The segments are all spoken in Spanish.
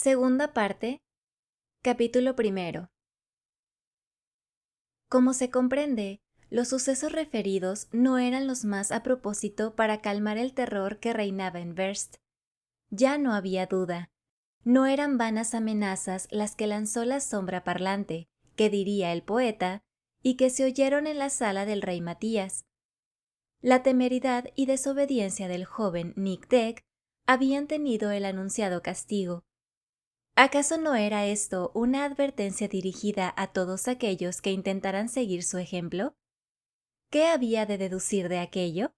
Segunda parte, capítulo primero. Como se comprende, los sucesos referidos no eran los más a propósito para calmar el terror que reinaba en Verst. Ya no había duda. No eran vanas amenazas las que lanzó la sombra parlante, que diría el poeta, y que se oyeron en la sala del rey Matías. La temeridad y desobediencia del joven Nic Deck habían tenido el anunciado castigo. ¿Acaso no era esto una advertencia dirigida a todos aquellos que intentaran seguir su ejemplo? ¿Qué había de deducir de aquello?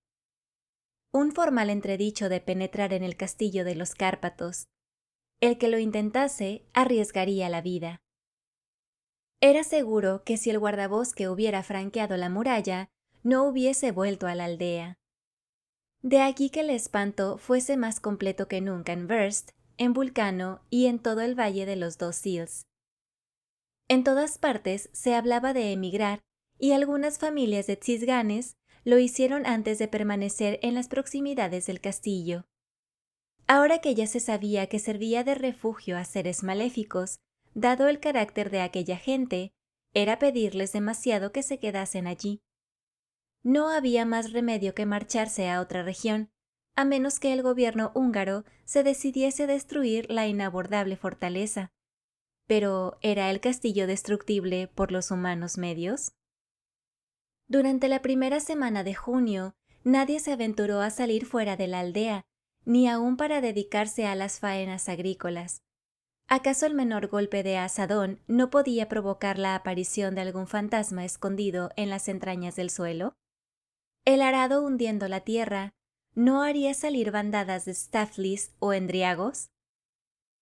Un formal entredicho de penetrar en el castillo de los Cárpatos. El que lo intentase arriesgaría la vida. Era seguro que si el guardabosque hubiera franqueado la muralla, no hubiese vuelto a la aldea. De aquí que el espanto fuese más completo que nunca en Verst, en Vulcano y en todo el valle de los Dos Seals. En todas partes se hablaba de emigrar, y algunas familias de Tzizganes lo hicieron antes de permanecer en las proximidades del castillo. Ahora que ya se sabía que servía de refugio a seres maléficos, dado el carácter de aquella gente, era pedirles demasiado que se quedasen allí. No había más remedio que marcharse a otra región, a menos que el gobierno húngaro se decidiese a destruir la inabordable fortaleza. ¿Pero era el castillo destructible por los humanos medios? Durante la primera semana de junio, nadie se aventuró a salir fuera de la aldea, ni aun para dedicarse a las faenas agrícolas. ¿Acaso el menor golpe de azadón no podía provocar la aparición de algún fantasma escondido en las entrañas del suelo? El arado hundiendo la tierra, ¿no haría salir bandadas de stafflis o endriagos?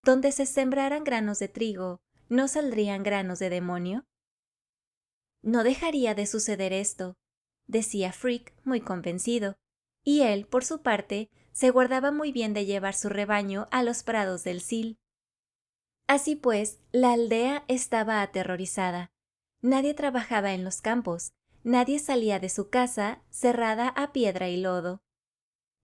Donde se sembraran granos de trigo, ¿no saldrían granos de demonio? No dejaría de suceder esto, decía Frigg muy convencido, y él, por su parte, se guardaba muy bien de llevar su rebaño a los prados del Sil. Así pues, la aldea estaba aterrorizada. Nadie trabajaba en los campos, nadie salía de su casa, cerrada a piedra y lodo.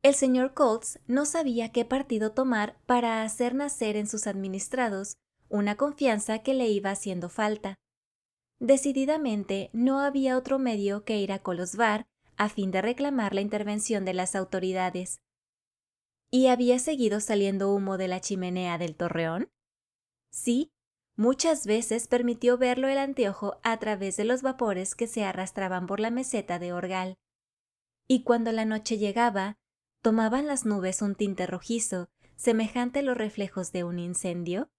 El señor Colts no sabía qué partido tomar para hacer nacer en sus administrados una confianza que le iba haciendo falta. Decididamente no había otro medio que ir a Colosvar a fin de reclamar la intervención de las autoridades. ¿Y había seguido saliendo humo de la chimenea del torreón? Sí, muchas veces permitió verlo el anteojo a través de los vapores que se arrastraban por la meseta de Orgal. Y cuando la noche llegaba, ¿tomaban las nubes un tinte rojizo, semejante a los reflejos de un incendio?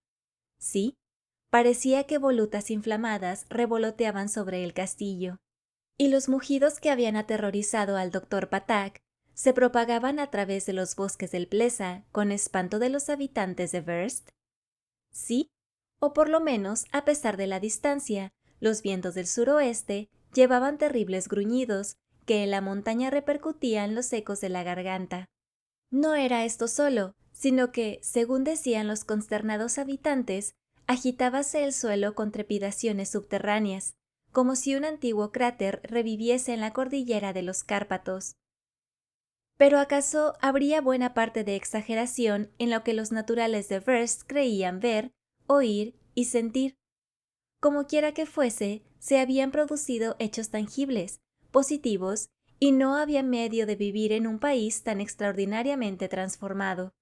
Sí, parecía que volutas inflamadas revoloteaban sobre el castillo. Y los mugidos que habían aterrorizado al doctor Patak se propagaban a través de los bosques del Plesa con espanto de los habitantes de Verst. Sí, o por lo menos, a pesar de la distancia, los vientos del suroeste llevaban terribles gruñidos que en la montaña repercutían los ecos de la garganta. No era esto solo, sino que, según decían los consternados habitantes, agitábase el suelo con trepidaciones subterráneas, como si un antiguo cráter reviviese en la cordillera de los Cárpatos. Pero ¿acaso habría buena parte de exageración en lo que los naturales de Verst creían ver, oír y sentir? Como quiera que fuese, se habían producido hechos tangibles, positivos, y no había medio de vivir en un país tan extraordinariamente transformado.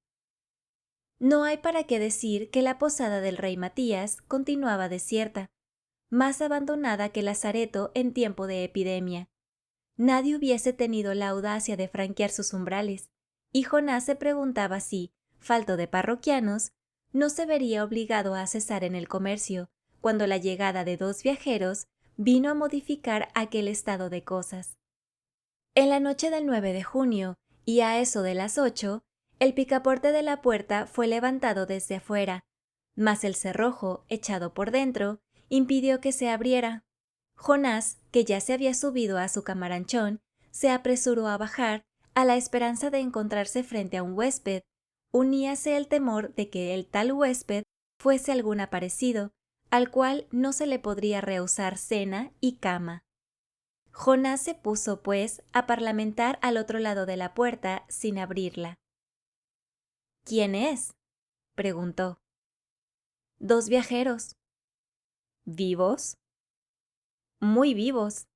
No hay para qué decir que la posada del rey Matías continuaba desierta, más abandonada que Lazareto en tiempo de epidemia. Nadie hubiese tenido la audacia de franquear sus umbrales, y Jonás se preguntaba si, falto de parroquianos, no se vería obligado a cesar en el comercio, cuando la llegada de dos viajeros vino a modificar aquel estado de cosas. En la noche del 9 de junio, y a eso de las 8, el picaporte de la puerta fue levantado desde afuera, mas el cerrojo, echado por dentro, impidió que se abriera. Jonás, que ya se había subido a su camaranchón, se apresuró a bajar, a la esperanza de encontrarse frente a un huésped. Uníase el temor de que el tal huésped fuese algún aparecido, al cual no se le podría rehusar cena y cama. Jonás se puso, pues, a parlamentar al otro lado de la puerta sin abrirla. —¿Quién es? —preguntó. 2 viajeros. ¿Vivos? Muy vivos.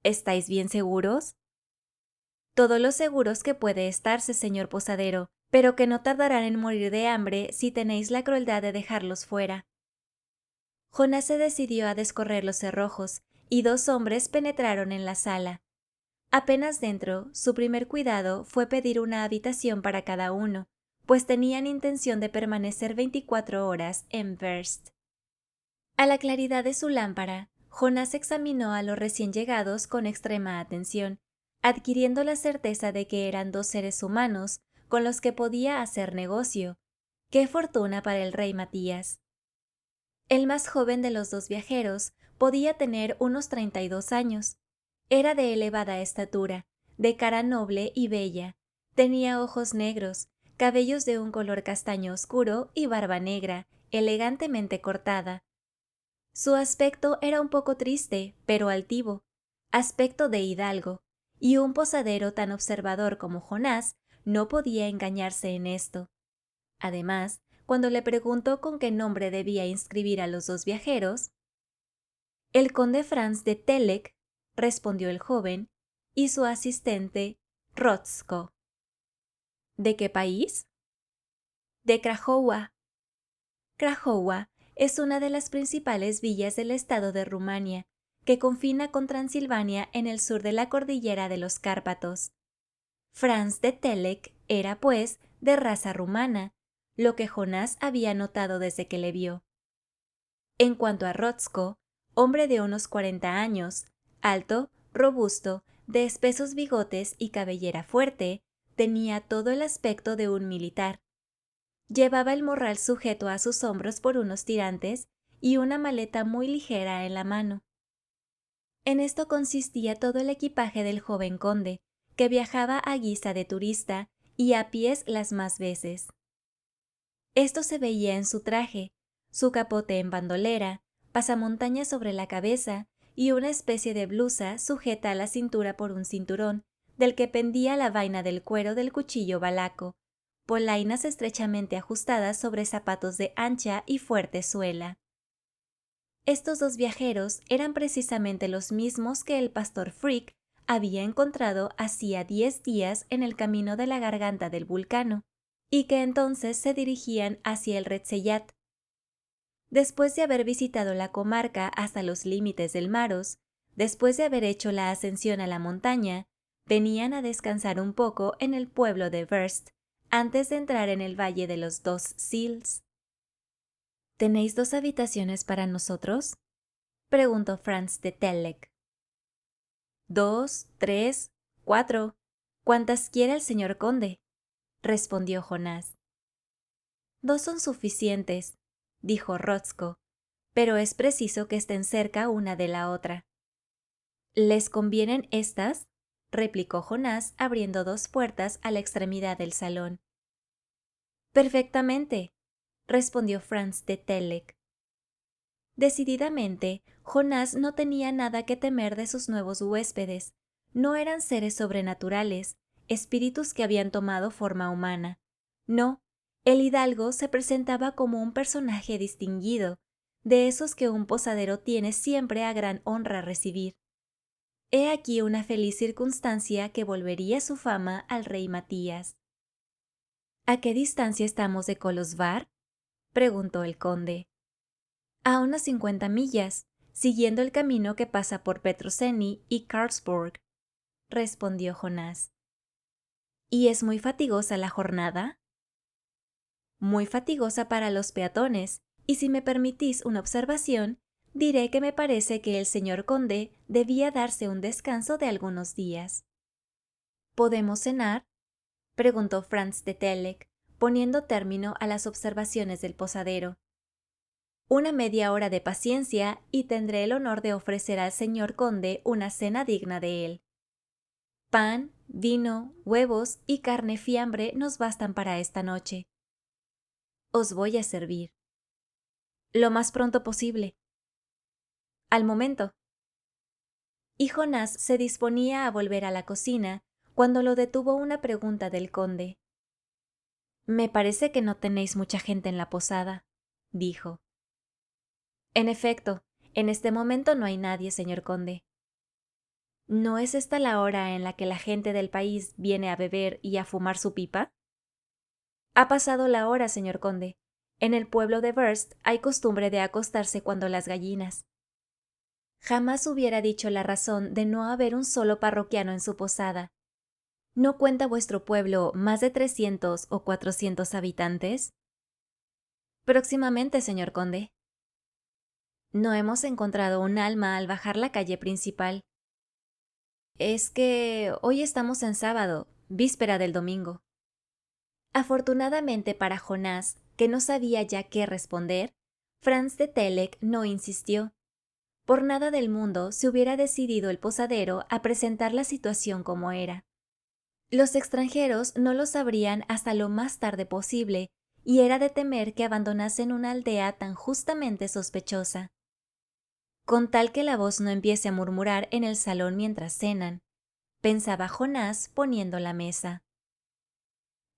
¿Estáis bien seguros? Todos los seguros que puede estarse, señor posadero, pero que no tardarán en morir de hambre si tenéis la crueldad de dejarlos fuera. Jonás se decidió a descorrer los cerrojos, y 2 hombres penetraron en la sala. Apenas dentro, su primer cuidado fue pedir una habitación para cada uno, pues tenían intención de permanecer 24 horas en Verst. A la claridad de su lámpara, Jonás examinó a los recién llegados con extrema atención, adquiriendo la certeza de que eran 2 seres humanos con los que podía hacer negocio. ¡Qué fortuna para el rey Matías! El más joven de los 2 viajeros podía tener unos 32 años. Era de elevada estatura, de cara noble y bella. Tenía ojos negros, cabellos de un color castaño oscuro y barba negra, elegantemente cortada. Su aspecto era un poco triste, pero altivo, aspecto de hidalgo, y un posadero tan observador como Jonás no podía engañarse en esto. Además, cuando le preguntó con qué nombre debía inscribir a los 2 viajeros, el conde Franz de Telek, respondió el joven, y su asistente, Rotzko. ¿De qué país? De Krajowa. Krajowa es una de las principales villas del estado de Rumania, que confina con Transilvania en el sur de la cordillera de los Cárpatos. Franz de Telek era, pues, de raza rumana, lo que Jonás había notado desde que le vio. En cuanto a Rotzko, hombre de unos 40 años, alto, robusto, de espesos bigotes y cabellera fuerte, tenía todo el aspecto de un militar. Llevaba el morral sujeto a sus hombros por unos tirantes y una maleta muy ligera en la mano. En esto consistía todo el equipaje del joven conde, que viajaba a guisa de turista y a pies las más veces. Esto se veía en su traje, su capote en bandolera, pasamontañas sobre la cabeza y una especie de blusa sujeta a la cintura por un cinturón, del que pendía la vaina del cuero del cuchillo balaco, polainas estrechamente ajustadas sobre zapatos de ancha y fuerte suela. Estos 2 viajeros eran precisamente los mismos que el pastor Frick había encontrado hacía 10 días en el camino de la garganta del Vulcano, y que entonces se dirigían hacia el Retzeyat. Después de haber visitado la comarca hasta los límites del Maros, después de haber hecho la ascensión a la montaña, venían a descansar un poco en el pueblo de Verst, antes de entrar en el valle de los 2 Sils. ¿Tenéis 2 habitaciones para nosotros?, preguntó Franz de Telek. 2, 3, 4, cuantas quiera el señor conde, respondió Jonás. 2 son suficientes, dijo Rotzko, pero es preciso que estén cerca una de la otra. ¿Les convienen estas?, replicó Jonás, abriendo 2 puertas a la extremidad del salón. Perfectamente, respondió Franz de Telek. Decididamente, Jonás no tenía nada que temer de sus nuevos huéspedes. No eran seres sobrenaturales, espíritus que habían tomado forma humana. No, el hidalgo se presentaba como un personaje distinguido, de esos que un posadero tiene siempre a gran honra recibir. He aquí una feliz circunstancia que volvería su fama al rey Matías. ¿A qué distancia estamos de Kolozsvár?, preguntó el conde. A unas 50 millas, siguiendo el camino que pasa por Petroseni y Karlsborg, respondió Jonás. ¿Y es muy fatigosa la jornada? Muy fatigosa para los peatones, y si me permitís una observación, diré que me parece que el señor conde debía darse un descanso de algunos días. ¿Podemos cenar?, preguntó Franz de Telek, poniendo término a las observaciones del posadero. Una media hora de paciencia y tendré el honor de ofrecer al señor conde una cena digna de él. Pan, vino, huevos y carne fiambre nos bastan para esta noche. Os voy a servir. Lo más pronto posible. Al momento. Y Jonás se disponía a volver a la cocina cuando lo detuvo una pregunta del conde. Me parece que no tenéis mucha gente en la posada, dijo. En efecto, en este momento no hay nadie, señor conde. ¿No es esta la hora en la que la gente del país viene a beber y a fumar su pipa? Ha pasado la hora, señor conde. En el pueblo de Verst hay costumbre de acostarse cuando las gallinas. Jamás hubiera dicho la razón de no haber un solo parroquiano en su posada. ¿No cuenta vuestro pueblo más de 300 o 400 habitantes? Próximamente, señor conde. No hemos encontrado un alma al bajar la calle principal. Es que hoy estamos en sábado, víspera del domingo. Afortunadamente para Jonás, que no sabía ya qué responder, Franz de Telek no insistió. Por nada del mundo se hubiera decidido el posadero a presentar la situación como era. Los extranjeros no lo sabrían hasta lo más tarde posible, y era de temer que abandonasen una aldea tan justamente sospechosa. Con tal que la voz no empiece a murmurar en el salón mientras cenan, pensaba Jonás poniendo la mesa.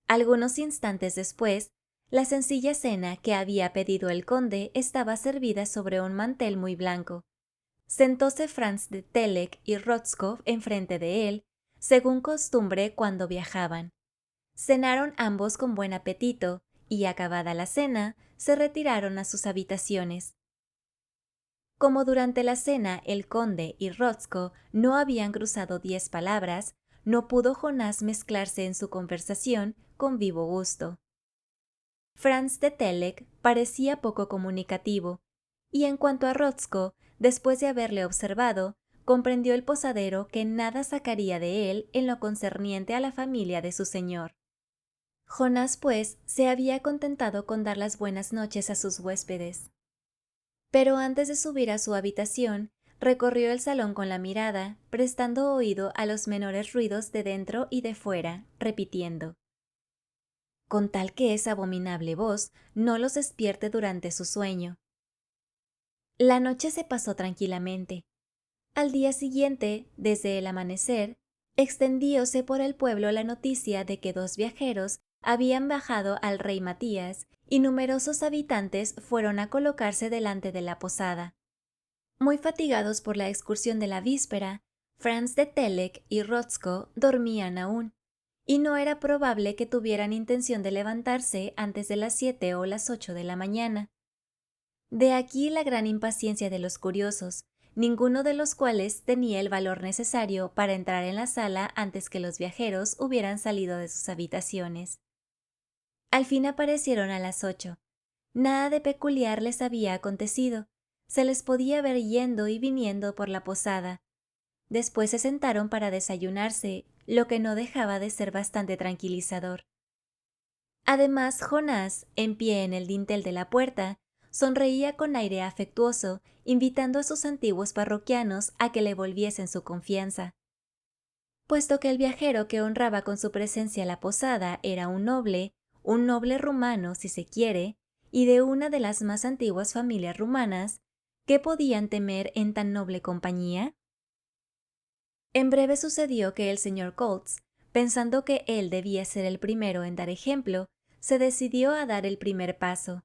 Algunos instantes después, la sencilla cena que había pedido el conde estaba servida sobre un mantel muy blanco. Sentóse Franz de Telek y Rotzkov enfrente de él, según costumbre cuando viajaban. Cenaron ambos con buen apetito y, acabada la cena, se retiraron a sus habitaciones. Como durante la cena el conde y Rotzko no habían cruzado 10 palabras, no pudo Jonás mezclarse en su conversación con vivo gusto. Franz de Telek parecía poco comunicativo, y en cuanto a Rotzko, después de haberle observado, comprendió el posadero que nada sacaría de él en lo concerniente a la familia de su señor. Jonás, pues, se había contentado con dar las buenas noches a sus huéspedes. Pero antes de subir a su habitación, recorrió el salón con la mirada, prestando oído a los menores ruidos de dentro y de fuera, repitiendo: con tal que esa abominable voz no los despierte durante su sueño. La noche se pasó tranquilamente. Al día siguiente, desde el amanecer, extendióse por el pueblo la noticia de que 2 viajeros habían bajado al rey Matías y numerosos habitantes fueron a colocarse delante de la posada. Muy fatigados por la excursión de la víspera, Franz de Telek y Rotzko dormían aún, y no era probable que tuvieran intención de levantarse antes de las 7 o las 8 de la mañana. De aquí la gran impaciencia de los curiosos, ninguno de los cuales tenía el valor necesario para entrar en la sala antes que los viajeros hubieran salido de sus habitaciones. Al fin aparecieron a las 8. Nada de peculiar les había acontecido. Se les podía ver yendo y viniendo por la posada. Después se sentaron para desayunarse, lo que no dejaba de ser bastante tranquilizador. Además, Jonás, en pie en el dintel de la puerta, sonreía con aire afectuoso, invitando a sus antiguos parroquianos a que le volviesen su confianza. Puesto que el viajero que honraba con su presencia la posada era un noble rumano si se quiere, y de una de las más antiguas familias rumanas, ¿qué podían temer en tan noble compañía? En breve sucedió que el señor Coltz, pensando que él debía ser el primero en dar ejemplo, se decidió a dar el primer paso.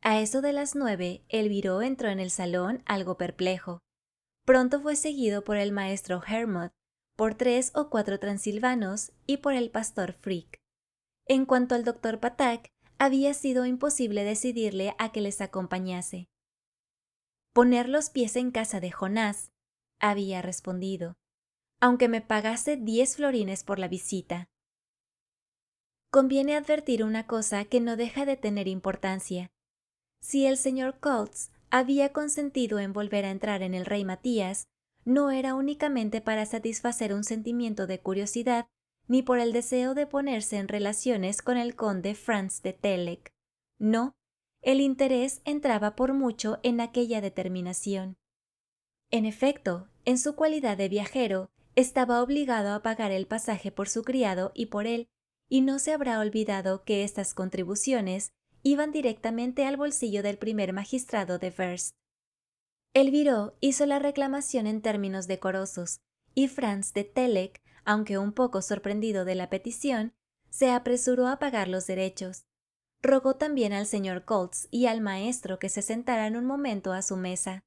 A eso de las 9, el viró entró en el salón algo perplejo. Pronto fue seguido por el maestro Hermod, por 3 o 4 transilvanos y por el pastor Frick. En cuanto al doctor Patak, había sido imposible decidirle a que les acompañase. Poner los pies en casa de Jonás, había respondido, aunque me pagase 10 florines por la visita. Conviene advertir una cosa que no deja de tener importancia. Si el señor Coltz había consentido en volver a entrar en el rey Matías, no era únicamente para satisfacer un sentimiento de curiosidad, ni por el deseo de ponerse en relaciones con el conde Franz de Telek. No, el interés entraba por mucho en aquella determinación. En efecto, en su cualidad de viajero, estaba obligado a pagar el pasaje por su criado y por él, y no se habrá olvidado que estas contribuciones iban directamente al bolsillo del primer magistrado de Verst. El viró hizo la reclamación en términos decorosos, y Franz de Telek, aunque un poco sorprendido de la petición, se apresuró a pagar los derechos. rogó también al señor Colts y al maestro que se sentaran un momento a su mesa.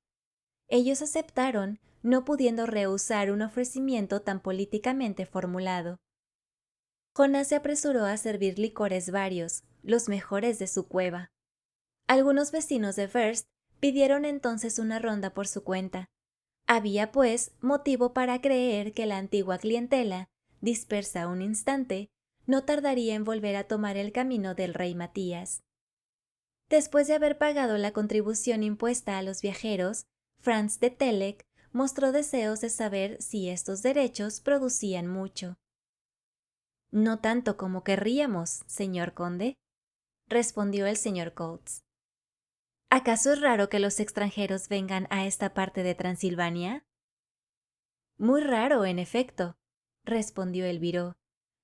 Ellos aceptaron, no pudiendo rehusar un ofrecimiento tan políticamente formulado. Jonás se apresuró a servir licores varios, los mejores de su cueva. Algunos vecinos de Verst pidieron entonces una ronda por su cuenta. Había, pues, motivo para creer que la antigua clientela, dispersa un instante, no tardaría en volver a tomar el camino del rey Matías. Después de haber pagado la contribución impuesta a los viajeros, Franz de Telek mostró deseos de saber si estos derechos producían mucho. No tanto como querríamos, señor conde, respondió el señor Coates. ¿Acaso es raro que los extranjeros vengan a esta parte de Transilvania? Muy raro, en efecto, respondió el viró.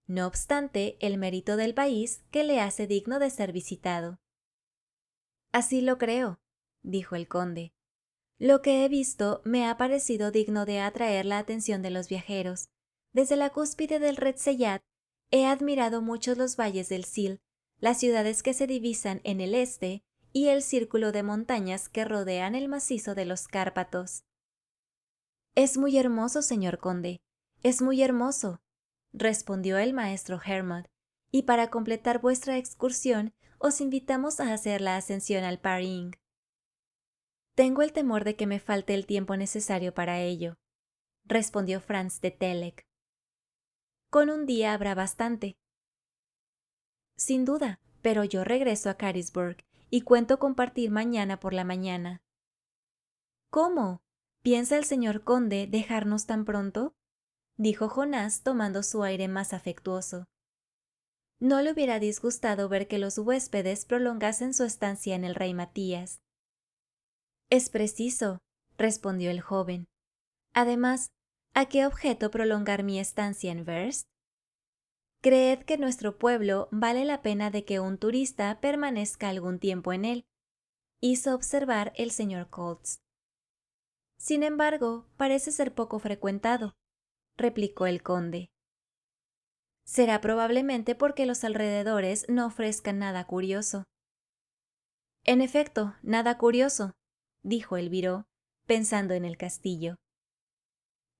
No obstante, el mérito del país que le hace digno de ser visitado. Así lo creo, dijo el conde. Lo que he visto me ha parecido digno de atraer la atención de los viajeros. Desde la cúspide del Retseyat he admirado mucho los valles del Sil, las ciudades que se divisan en el este y el círculo de montañas que rodean el macizo de los Cárpatos. Es muy hermoso, señor conde, es muy hermoso, respondió el maestro Hermod, y para completar vuestra excursión os invitamos a hacer la ascensión al Paring. Tengo el temor de que me falte el tiempo necesario para ello, respondió Franz de Telek. Con un día habrá bastante. Sin duda, pero yo regreso a Carisburg y cuento con partir mañana por la mañana. ¿Cómo? ¿Piensa el señor conde dejarnos tan pronto? Dijo Jonás tomando su aire más afectuoso. No le hubiera disgustado ver que los huéspedes prolongasen su estancia en el rey Matías. Es preciso, respondió el joven. Además, ¿a qué objeto prolongar mi estancia en Verst? Creed que nuestro pueblo vale la pena de que un turista permanezca algún tiempo en él, hizo observar el señor Colts. Sin embargo, parece ser poco frecuentado, replicó el conde. Será probablemente porque los alrededores no ofrezcan nada curioso. En efecto, nada curioso, dijo el viró, pensando en el castillo.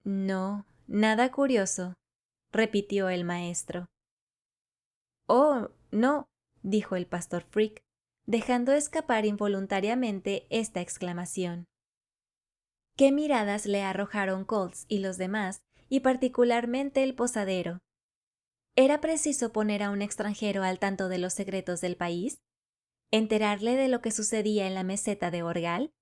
No, nada curioso, repitió el maestro. Oh, no, dijo el pastor Frick, dejando escapar involuntariamente esta exclamación. ¿Qué miradas le arrojaron Colts y los demás, y particularmente el posadero? ¿Era preciso poner a un extranjero al tanto de los secretos del país? ¿Enterarle de lo que sucedía en la meseta de Orgal?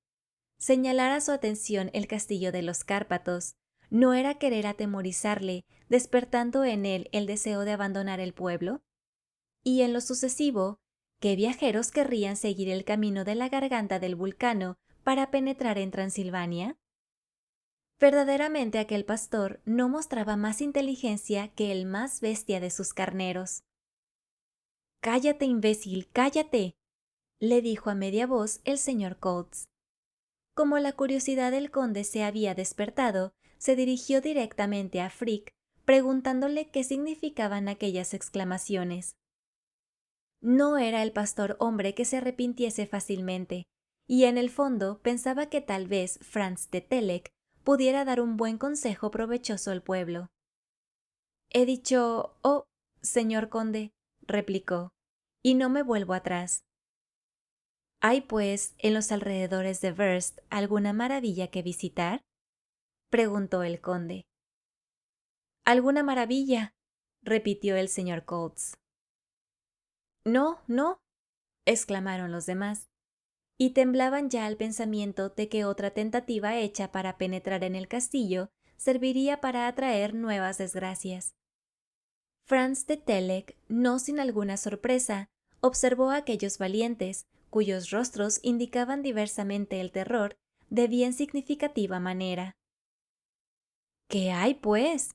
Señalar a su atención el castillo de los Cárpatos no era querer atemorizarle, despertando en él el deseo de abandonar el pueblo. Y en lo sucesivo, ¿qué viajeros querrían seguir el camino de la garganta del Vulcano para penetrar en Transilvania? Verdaderamente aquel pastor no mostraba más inteligencia que el más bestia de sus carneros. «Cállate, imbécil, cállate», le dijo a media voz el señor Coates. Como la curiosidad del conde se había despertado, se dirigió directamente a Frick, preguntándole qué significaban aquellas exclamaciones. No era el pastor hombre que se arrepintiese fácilmente, y en el fondo pensaba que tal vez Franz de Telek pudiera dar un buen consejo provechoso al pueblo. He dicho, oh, señor conde, replicó, y no me vuelvo atrás. ¿Hay, pues, en los alrededores de Verst alguna maravilla que visitar? Preguntó el conde. ¿Alguna maravilla? Repitió el señor Coates. No, no, exclamaron los demás, y temblaban ya al pensamiento de que otra tentativa hecha para penetrar en el castillo serviría para atraer nuevas desgracias. Franz de Telek, no sin alguna sorpresa, observó a aquellos valientes, cuyos rostros indicaban diversamente el terror de bien significativa manera. ¿Qué hay, pues?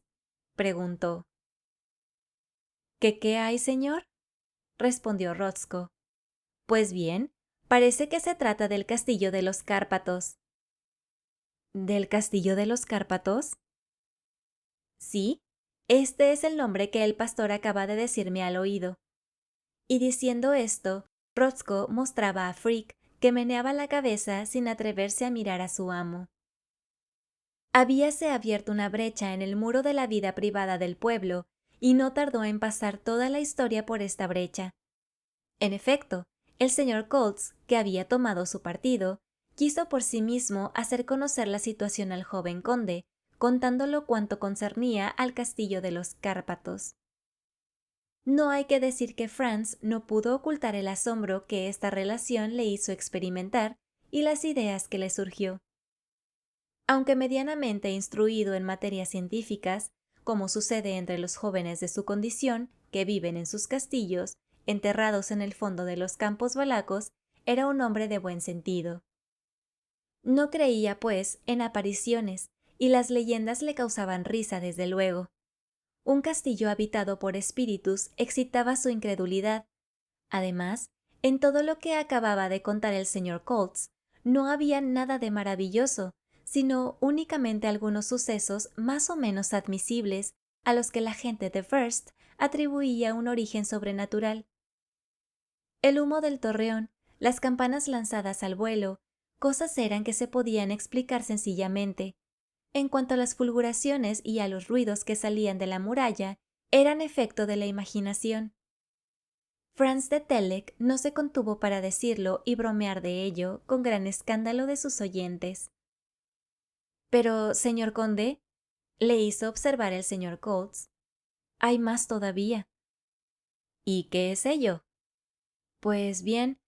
Preguntó. ¿Qué hay, señor? Respondió Rotzko. Pues bien, parece que se trata del castillo de los Cárpatos. ¿Del castillo de los Cárpatos? Sí, este es el nombre que el pastor acaba de decirme al oído. Y diciendo esto, Rotzko mostraba a Frick, que meneaba la cabeza sin atreverse a mirar a su amo. Habíase abierto una brecha en el muro de la vida privada del pueblo, y no tardó en pasar toda la historia por esta brecha. En efecto, el señor Colts, que había tomado su partido, quiso por sí mismo hacer conocer la situación al joven conde, contándolo cuanto concernía al castillo de los Cárpatos. No hay que decir que Franz no pudo ocultar el asombro que esta relación le hizo experimentar y las ideas que le surgió. Aunque medianamente instruido en materias científicas, como sucede entre los jóvenes de su condición, que viven en sus castillos, enterrados en el fondo de los campos valacos, era un hombre de buen sentido. No creía, pues, en apariciones, y las leyendas le causaban risa desde luego. Un castillo habitado por espíritus excitaba su incredulidad. Además, en todo lo que acababa de contar el señor Colts, no había nada de maravilloso, sino únicamente algunos sucesos más o menos admisibles a los que la gente de First atribuía un origen sobrenatural. El humo del torreón, las campanas lanzadas al vuelo, cosas eran que se podían explicar sencillamente. En cuanto a las fulguraciones y a los ruidos que salían de la muralla, eran efecto de la imaginación. Franz de Telek no se contuvo para decirlo y bromear de ello con gran escándalo de sus oyentes. Pero, señor conde, le hizo observar el señor Colts, hay más todavía. ¿Y qué es ello? Pues bien,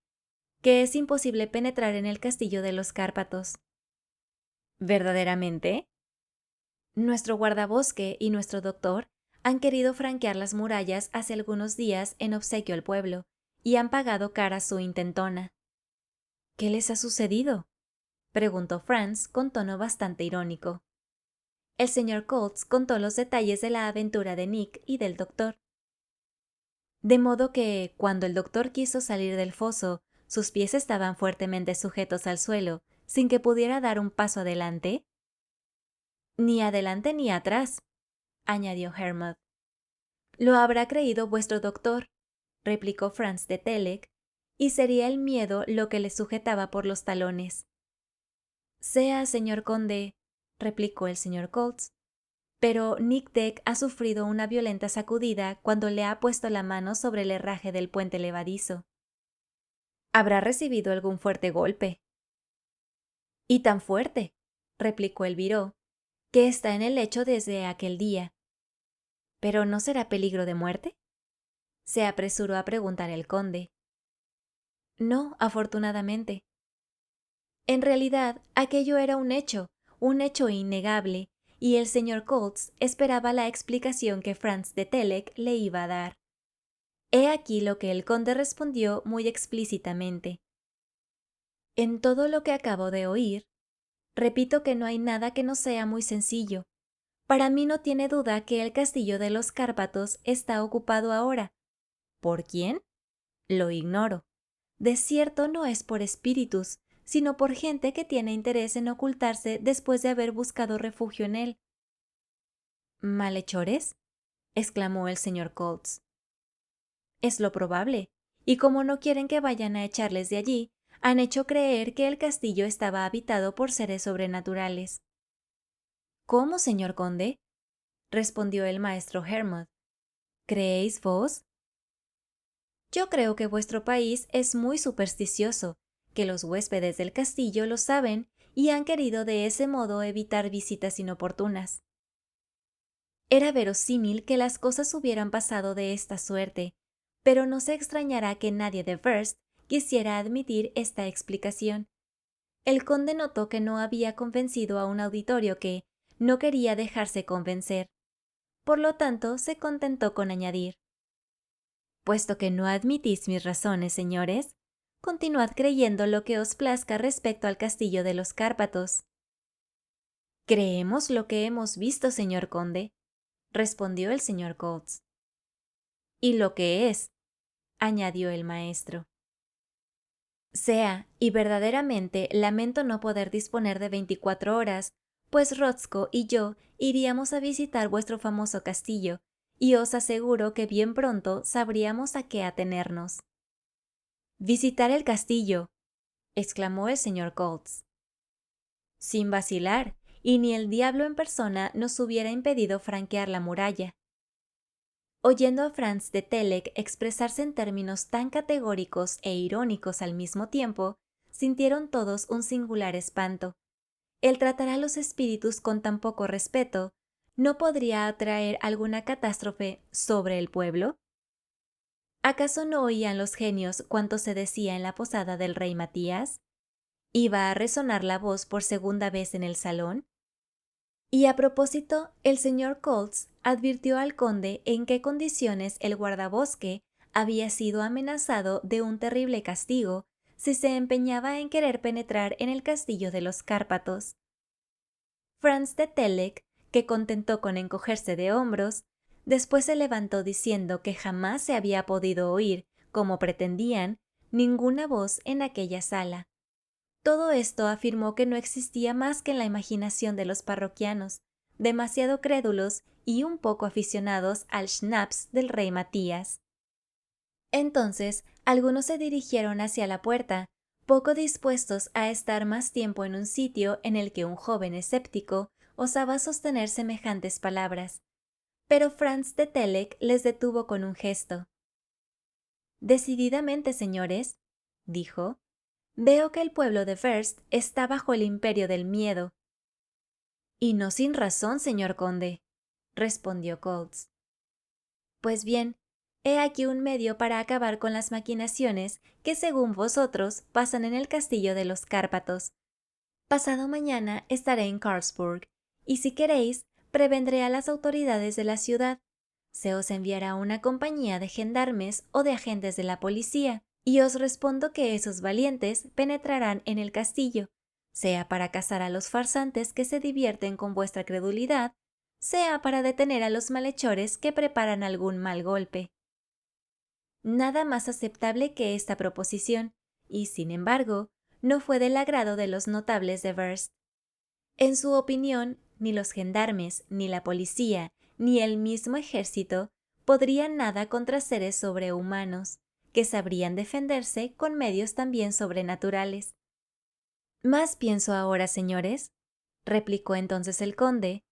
que es imposible penetrar en el castillo de los Cárpatos. ¿Verdaderamente? Nuestro guardabosque y nuestro doctor han querido franquear las murallas hace algunos días en obsequio al pueblo, y han pagado cara su intentona. ¿Qué les ha sucedido?, preguntó Franz con tono bastante irónico. El señor Colts contó los detalles de la aventura de Nick y del doctor. De modo que, cuando el doctor quiso salir del foso, sus pies estaban fuertemente sujetos al suelo, sin que pudiera dar un paso adelante. Ni adelante ni atrás, añadió Hermod. Lo habrá creído vuestro doctor, replicó Franz de Telek, y sería el miedo lo que le sujetaba por los talones. Sea, señor conde, replicó el señor Colts, pero Nick Deck ha sufrido una violenta sacudida cuando le ha puesto la mano sobre el herraje del puente levadizo. Habrá recibido algún fuerte golpe. Y tan fuerte, replicó el viró, que está en el lecho desde aquel día. ¿Pero no será peligro de muerte?, se apresuró a preguntar el conde. No, afortunadamente. En realidad, aquello era un hecho innegable, y el señor Colts esperaba la explicación que Franz de Telek le iba a dar. He aquí lo que el conde respondió muy explícitamente. En todo lo que acabo de oír, repito que no hay nada que no sea muy sencillo. Para mí no tiene duda que el castillo de los Cárpatos está ocupado ahora. ¿Por quién? Lo ignoro. De cierto no es por espíritus, sino por gente que tiene interés en ocultarse después de haber buscado refugio en él. ¿Malhechores?, exclamó el señor Colts. Es lo probable, y como no quieren que vayan a echarles de allí, han hecho creer que el castillo estaba habitado por seres sobrenaturales. ¿Cómo, señor conde?, respondió el maestro Hermod. ¿Creéis vos? Yo creo que vuestro país es muy supersticioso, que los huéspedes del castillo lo saben y han querido de ese modo evitar visitas inoportunas. Era verosímil que las cosas hubieran pasado de esta suerte, pero no se extrañará que nadie de First quisiera admitir esta explicación. El conde notó que no había convencido a un auditorio que no quería dejarse convencer. Por lo tanto, se contentó con añadir: puesto que no admitís mis razones, señores, continuad creyendo lo que os plazca respecto al castillo de los Cárpatos. Creemos lo que hemos visto, señor conde, respondió el señor Colts. Y lo que es, añadió el maestro. Sea, y verdaderamente lamento no poder disponer de 24 horas, pues Rotzko y yo iríamos a visitar vuestro famoso castillo, y os aseguro que bien pronto sabríamos a qué atenernos. «Visitar el castillo», exclamó el señor Colts. Sin vacilar, y ni el diablo en persona nos hubiera impedido franquear la muralla. Oyendo a Franz de Telek expresarse en términos tan categóricos e irónicos al mismo tiempo, sintieron todos un singular espanto. El tratar a los espíritus con tan poco respeto, ¿no podría atraer alguna catástrofe sobre el pueblo? ¿Acaso no oían los genios cuanto se decía en la posada del rey Matías? ¿Iba a resonar la voz por segunda vez en el salón? Y a propósito, el señor Colts advirtió al conde en qué condiciones el guardabosque había sido amenazado de un terrible castigo si se empeñaba en querer penetrar en el castillo de los Cárpatos. Franz de Telek, que contentó con encogerse de hombros, después se levantó diciendo que jamás se había podido oír, como pretendían, ninguna voz en aquella sala. Todo esto afirmó que no existía más que en la imaginación de los parroquianos, demasiado crédulos y un poco aficionados al schnapps del rey Matías. Entonces, algunos se dirigieron hacia la puerta, poco dispuestos a estar más tiempo en un sitio en el que un joven escéptico osaba sostener semejantes palabras. Pero Franz de Telek les detuvo con un gesto. «Decididamente, señores», dijo, «veo que el pueblo de Verst está bajo el imperio del miedo». «Y no sin razón, señor conde», respondió Colts. «Pues bien, he aquí un medio para acabar con las maquinaciones que, según vosotros, pasan en el castillo de los Cárpatos. Pasado mañana estaré en Carlsburg, y si queréis, prevendré a las autoridades de la ciudad. Se os enviará una compañía de gendarmes o de agentes de la policía, y os respondo que esos valientes penetrarán en el castillo, sea para cazar a los farsantes que se divierten con vuestra credulidad, sea para detener a los malhechores que preparan algún mal golpe». Nada más aceptable que esta proposición, y, sin embargo, no fue del agrado de los notables de Verst. En su opinión, ni los gendarmes, ni la policía, ni el mismo ejército podrían nada contra seres sobrehumanos, que sabrían defenderse con medios también sobrenaturales. «Más pienso ahora, señores», replicó entonces el conde,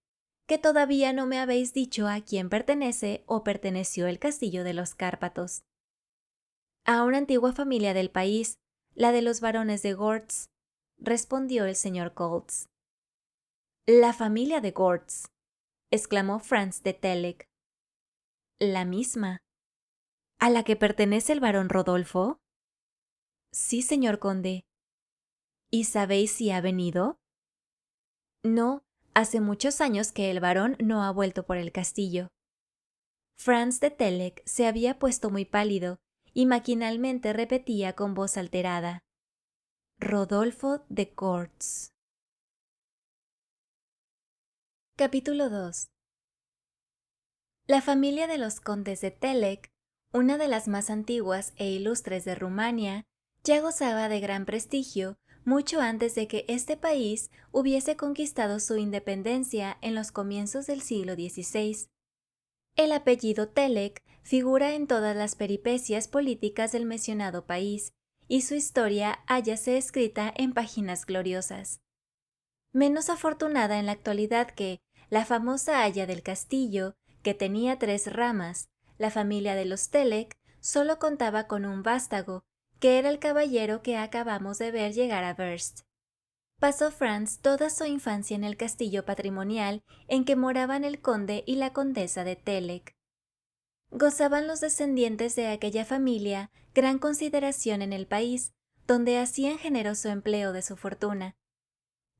«que todavía no me habéis dicho a quién pertenece o perteneció el castillo de los Cárpatos». «A una antigua familia del país, la de los barones de Gortz», respondió el señor Colts. «La familia de Gortz», exclamó Franz de Telek. «La misma». «¿A la que pertenece el barón Rodolfo?» «Sí, señor conde». «¿Y sabéis si ha venido?» «No, hace muchos años que el barón no ha vuelto por el castillo». Franz de Telek se había puesto muy pálido y maquinalmente repetía con voz alterada: «Rodolfo de Gortz». Capítulo 2. La familia de los condes de Telek, una de las más antiguas e ilustres de Rumania, ya gozaba de gran prestigio mucho antes de que este país hubiese conquistado su independencia en los comienzos del siglo XVI. El apellido Telek figura en todas las peripecias políticas del mencionado país, y su historia hállase escrita en páginas gloriosas. Menos afortunada en la actualidad que la famosa Haya del Castillo, que tenía 3 ramas, la familia de los Telek solo contaba con un vástago, que era el caballero que acabamos de ver llegar a Verst. Pasó Franz toda su infancia en el castillo patrimonial en que moraban el conde y la condesa de Telek. Gozaban los descendientes de aquella familia gran consideración en el país, donde hacían generoso empleo de su fortuna.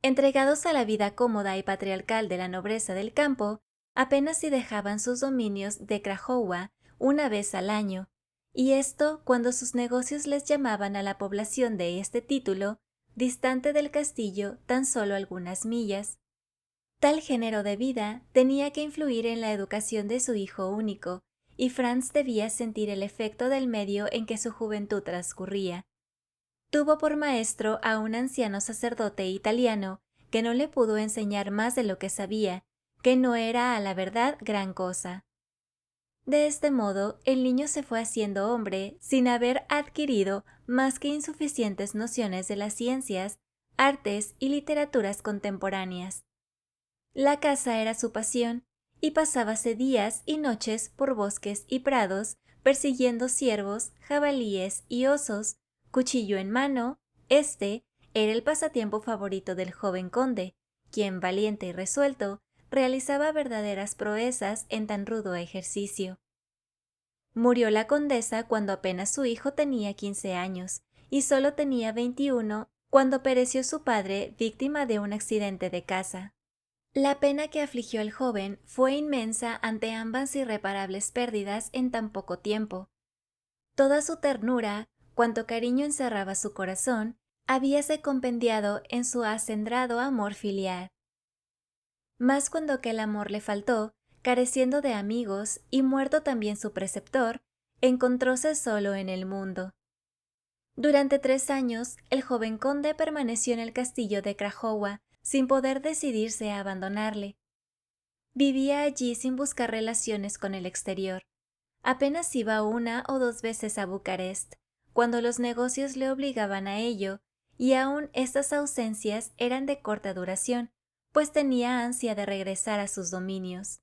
Entregados a la vida cómoda y patriarcal de la nobleza del campo, apenas si dejaban sus dominios de Krajowa una vez al año, y esto cuando sus negocios les llamaban a la población de este título, distante del castillo tan solo algunas millas. Tal género de vida tenía que influir en la educación de su hijo único, y Franz debía sentir el efecto del medio en que su juventud transcurría. Tuvo por maestro a un anciano sacerdote italiano que no le pudo enseñar más de lo que sabía, que no era a la verdad gran cosa. De este modo, el niño se fue haciendo hombre sin haber adquirido más que insuficientes nociones de las ciencias, artes y literaturas contemporáneas. La caza era su pasión, y pasábase días y noches por bosques y prados persiguiendo ciervos, jabalíes y osos, cuchillo en mano. Este era el pasatiempo favorito del joven conde, quien, valiente y resuelto, realizaba verdaderas proezas en tan rudo ejercicio. Murió la condesa cuando apenas su hijo tenía 15 años, y solo tenía 21 cuando pereció su padre víctima de un accidente de caza. La pena que afligió al joven fue inmensa ante ambas irreparables pérdidas en tan poco tiempo. Toda su ternura, cuanto cariño encerraba su corazón, habíase compendiado en su acendrado amor filial. Mas cuando que el amor le faltó, careciendo de amigos y muerto también su preceptor, encontróse solo en el mundo. Durante 3 años, el joven conde permaneció en el castillo de Krajowa, sin poder decidirse a abandonarle. Vivía allí sin buscar relaciones con el exterior. Apenas iba 1 o 2 veces a Bucarest, cuando los negocios le obligaban a ello, y aún estas ausencias eran de corta duración, pues tenía ansia de regresar a sus dominios.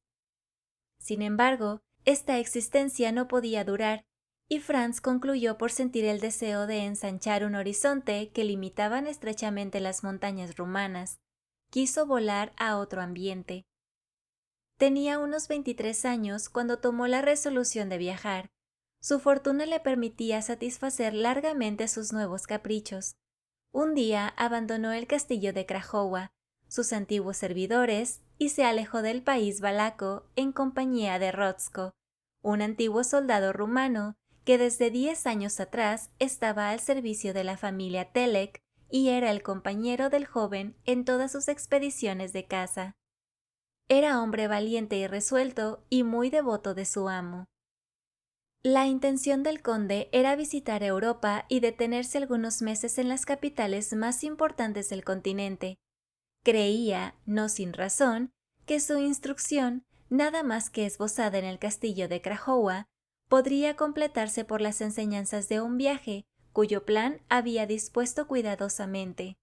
Sin embargo, esta existencia no podía durar, y Franz concluyó por sentir el deseo de ensanchar un horizonte que limitaban estrechamente las montañas rumanas. Quiso volar a otro ambiente. Tenía unos 23 años cuando tomó la resolución de viajar. Su fortuna le permitía satisfacer largamente sus nuevos caprichos. Un día abandonó el castillo de Krajowa, sus antiguos servidores, y se alejó del país valaco en compañía de Rotzko, un antiguo soldado rumano que desde 10 años atrás estaba al servicio de la familia Telek y era el compañero del joven en todas sus expediciones de caza. Era hombre valiente y resuelto y muy devoto de su amo. La intención del conde era visitar Europa y detenerse algunos meses en las capitales más importantes del continente. Creía, no sin razón, que su instrucción, nada más que esbozada en el castillo de Krajowa, podría completarse por las enseñanzas de un viaje cuyo plan había dispuesto cuidadosamente.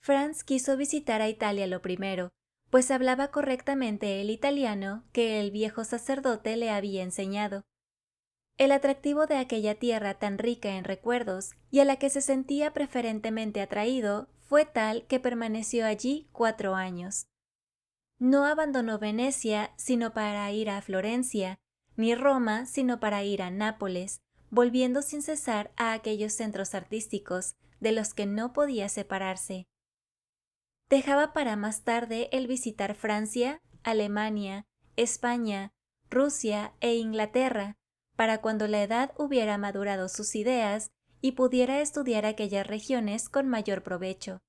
Franz quiso visitar a Italia lo primero, pues hablaba correctamente el italiano que el viejo sacerdote le había enseñado. El atractivo de aquella tierra tan rica en recuerdos y a la que se sentía preferentemente atraído fue tal que permaneció allí 4 años. No abandonó Venecia sino para ir a Florencia, ni Roma sino para ir a Nápoles, volviendo sin cesar a aquellos centros artísticos de los que no podía separarse. Dejaba para más tarde el visitar Francia, Alemania, España, Rusia e Inglaterra, para cuando la edad hubiera madurado sus ideas y pudiera estudiar aquellas regiones con mayor provecho.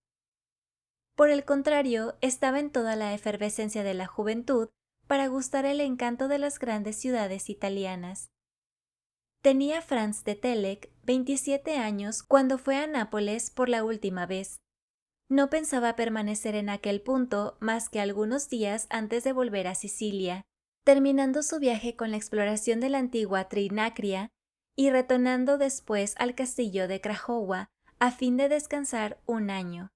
Por el contrario, estaba en toda la efervescencia de la juventud para gustar el encanto de las grandes ciudades italianas. Tenía Franz de Telek 27 años cuando fue a Nápoles por la última vez. No pensaba permanecer en aquel punto más que algunos días antes de volver a Sicilia, terminando su viaje con la exploración de la antigua Trinacria y retornando después al castillo de Krajowa a fin de descansar 1 año.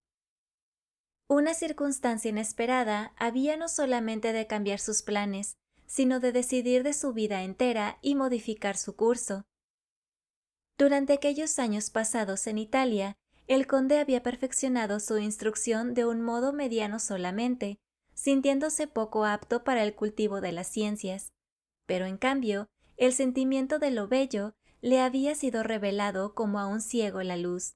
Una circunstancia inesperada había no solamente de cambiar sus planes, sino de decidir de su vida entera y modificar su curso. Durante aquellos años pasados en Italia, el conde había perfeccionado su instrucción de un modo mediano solamente, sintiéndose poco apto para el cultivo de las ciencias. Pero en cambio, el sentimiento de lo bello le había sido revelado como a un ciego la luz.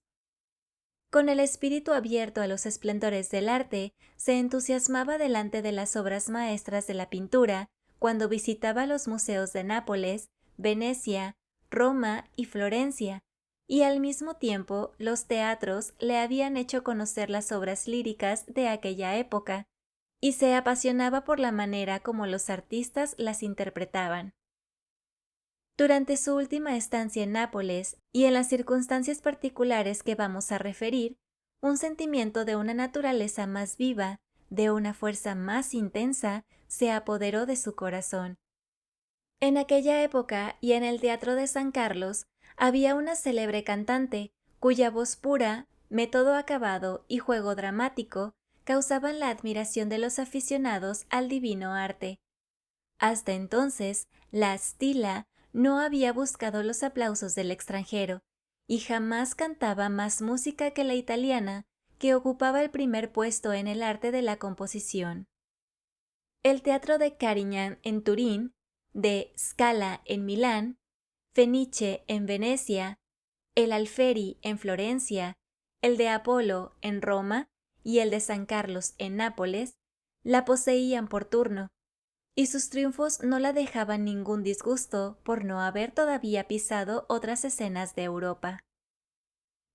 Con el espíritu abierto a los esplendores del arte, se entusiasmaba delante de las obras maestras de la pintura cuando visitaba los museos de Nápoles, Venecia, Roma y Florencia, y al mismo tiempo los teatros le habían hecho conocer las obras líricas de aquella época, y se apasionaba por la manera como los artistas las interpretaban. Durante su última estancia en Nápoles y en las circunstancias particulares que vamos a referir, un sentimiento de una naturaleza más viva, de una fuerza más intensa, se apoderó de su corazón. En aquella época y en el Teatro de San Carlos había una célebre cantante cuya voz pura, método acabado y juego dramático causaban la admiración de los aficionados al divino arte. Hasta entonces, la Stilla no había buscado los aplausos del extranjero y jamás cantaba más música que la italiana, que ocupaba el primer puesto en el arte de la composición. El Teatro de Carignan en Turín, de Scala en Milán, Fenice en Venecia, el Alfieri en Florencia, el de Apolo en Roma y el de San Carlos en Nápoles, la poseían por turno, y sus triunfos no la dejaban ningún disgusto por no haber todavía pisado otras escenas de Europa.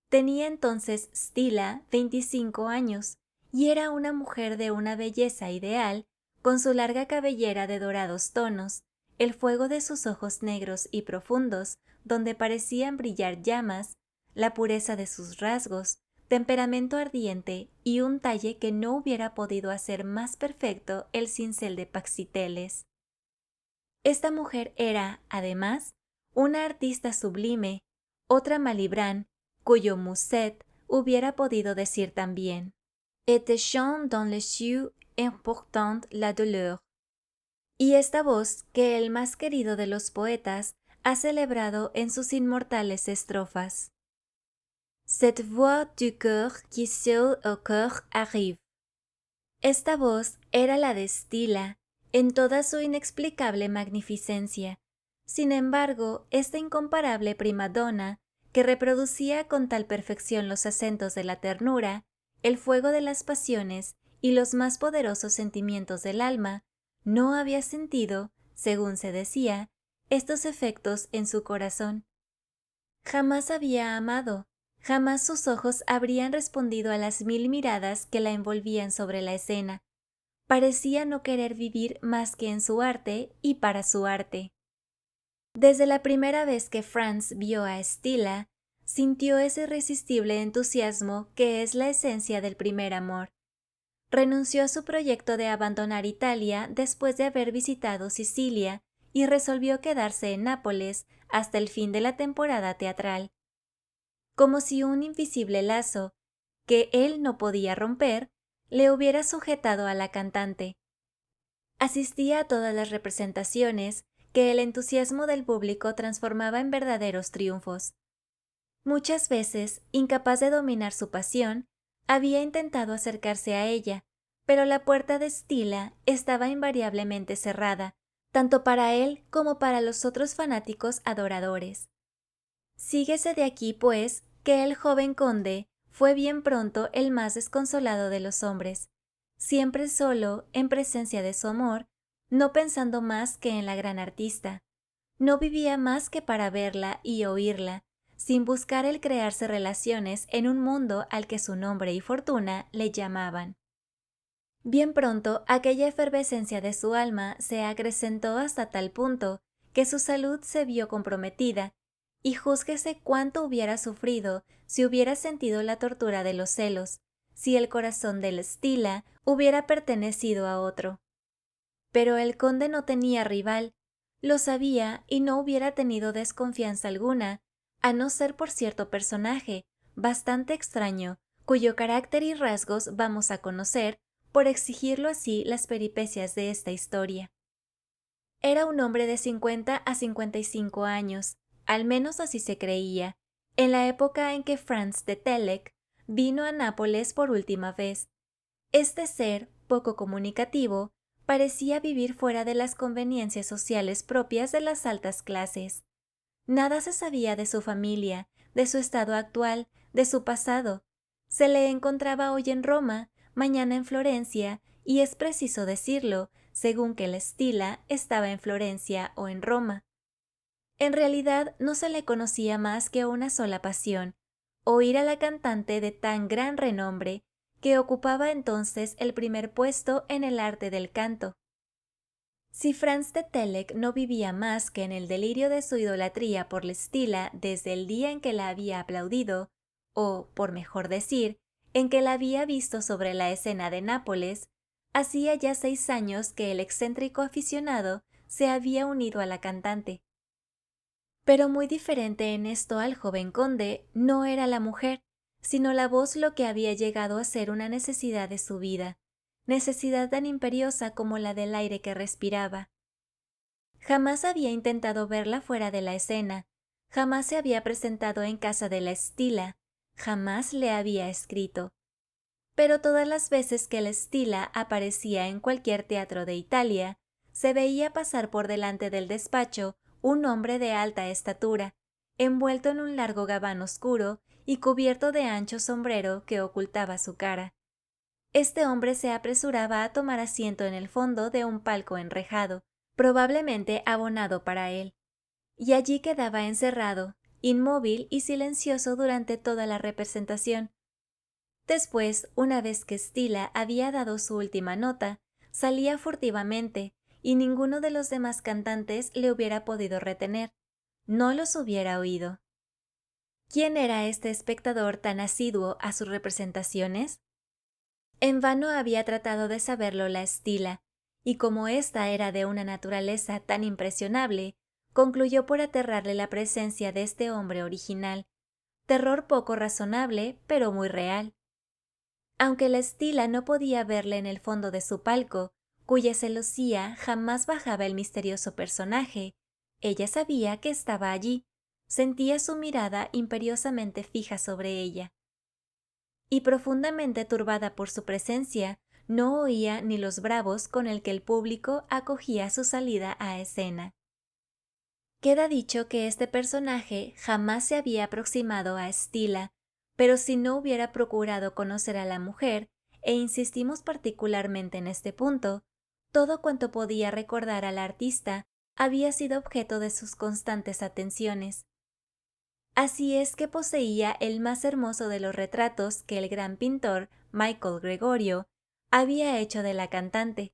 Tenía entonces Stilla 25 años y era una mujer de una belleza ideal, con su larga cabellera de dorados tonos, el fuego de sus ojos negros y profundos, donde parecían brillar llamas, la pureza de sus rasgos, temperamento ardiente y un talle que no hubiera podido hacer más perfecto el cincel de Praxiteles. Esta mujer era, además, una artista sublime, otra Malibran, cuyo Musset hubiera podido decir también: «Et te chante dans les yeux important la douleur». Y esta voz que el más querido de los poetas ha celebrado en sus inmortales estrofas: «Cette voix du cœur qui seul au cœur arrive». Esta voz era la de Stilla, en toda su inexplicable magnificencia. Sin embargo, esta incomparable primadona, que reproducía con tal perfección los acentos de la ternura, el fuego de las pasiones y los más poderosos sentimientos del alma, no había sentido, según se decía, estos efectos en su corazón. Jamás había amado, jamás sus ojos habrían respondido a las 1000 miradas que la envolvían sobre la escena. Parecía no querer vivir más que en su arte y para su arte. Desde la primera vez que Franz vio a Stilla, sintió ese irresistible entusiasmo que es la esencia del primer amor. Renunció a su proyecto de abandonar Italia después de haber visitado Sicilia y resolvió quedarse en Nápoles hasta el fin de la temporada teatral. Como si un invisible lazo, que él no podía romper, le hubiera sujetado a la cantante. Asistía a todas las representaciones que el entusiasmo del público transformaba en verdaderos triunfos. Muchas veces, incapaz de dominar su pasión, había intentado acercarse a ella, pero la puerta de Stilla estaba invariablemente cerrada, tanto para él como para los otros fanáticos adoradores. Síguese de aquí, pues, que el joven conde fue bien pronto el más desconsolado de los hombres, siempre solo en presencia de su amor, no pensando más que en la gran artista. No vivía más que para verla y oírla, sin buscar el crearse relaciones en un mundo al que su nombre y fortuna le llamaban. Bien pronto aquella efervescencia de su alma se acrecentó hasta tal punto que su salud se vio comprometida, y júzguese cuánto hubiera sufrido si hubiera sentido la tortura de los celos, si el corazón de Stilla hubiera pertenecido a otro. Pero el conde no tenía rival, lo sabía y no hubiera tenido desconfianza alguna, a no ser por cierto personaje, bastante extraño, cuyo carácter y rasgos vamos a conocer, por exigirlo así las peripecias de esta historia. Era un hombre de 50 a 55 años, al menos así se creía, en la época en que Franz de Telek vino a Nápoles por última vez. Este ser, poco comunicativo, parecía vivir fuera de las conveniencias sociales propias de las altas clases. Nada se sabía de su familia, de su estado actual, de su pasado. Se le encontraba hoy en Roma, mañana en Florencia, y es preciso decirlo, según que la Stilla estaba en Florencia o en Roma. En realidad no se le conocía más que una sola pasión: oír a la cantante de tan gran renombre, que ocupaba entonces el primer puesto en el arte del canto. Si Franz de Telek no vivía más que en el delirio de su idolatría por la Stilla desde el día en que la había aplaudido, o, por mejor decir, en que la había visto sobre la escena de Nápoles, hacía ya 6 años que el excéntrico aficionado se había unido a la cantante. Pero muy diferente en esto al joven conde no era la mujer, sino la voz lo que había llegado a ser una necesidad de su vida, necesidad tan imperiosa como la del aire que respiraba. Jamás había intentado verla fuera de la escena, jamás se había presentado en casa de la Stilla, jamás le había escrito. Pero todas las veces que la Stilla aparecía en cualquier teatro de Italia, se veía pasar por delante del despacho un hombre de alta estatura, envuelto en un largo gabán oscuro y cubierto de ancho sombrero que ocultaba su cara. Este hombre se apresuraba a tomar asiento en el fondo de un palco enrejado, probablemente abonado para él, y allí quedaba encerrado, inmóvil y silencioso durante toda la representación. Después, una vez que Stilla había dado su última nota, salía furtivamente, y ninguno de los demás cantantes le hubiera podido retener. No los hubiera oído. ¿Quién era este espectador tan asiduo a sus representaciones? En vano había tratado de saberlo la Stilla, y como ésta era de una naturaleza tan impresionable, concluyó por aterrarle la presencia de este hombre original, terror poco razonable, pero muy real. Aunque la Stilla no podía verle en el fondo de su palco, cuya celosía jamás bajaba el misterioso personaje, ella sabía que estaba allí, sentía su mirada imperiosamente fija sobre ella. Y profundamente turbada por su presencia, no oía ni los bravos con el que el público acogía su salida a escena. Queda dicho que este personaje jamás se había aproximado a Stilla, pero si no hubiera procurado conocer a la mujer, e insistimos particularmente en este punto, todo cuanto podía recordar al artista había sido objeto de sus constantes atenciones. Así es que poseía el más hermoso de los retratos que el gran pintor Michael Gregorio había hecho de la cantante.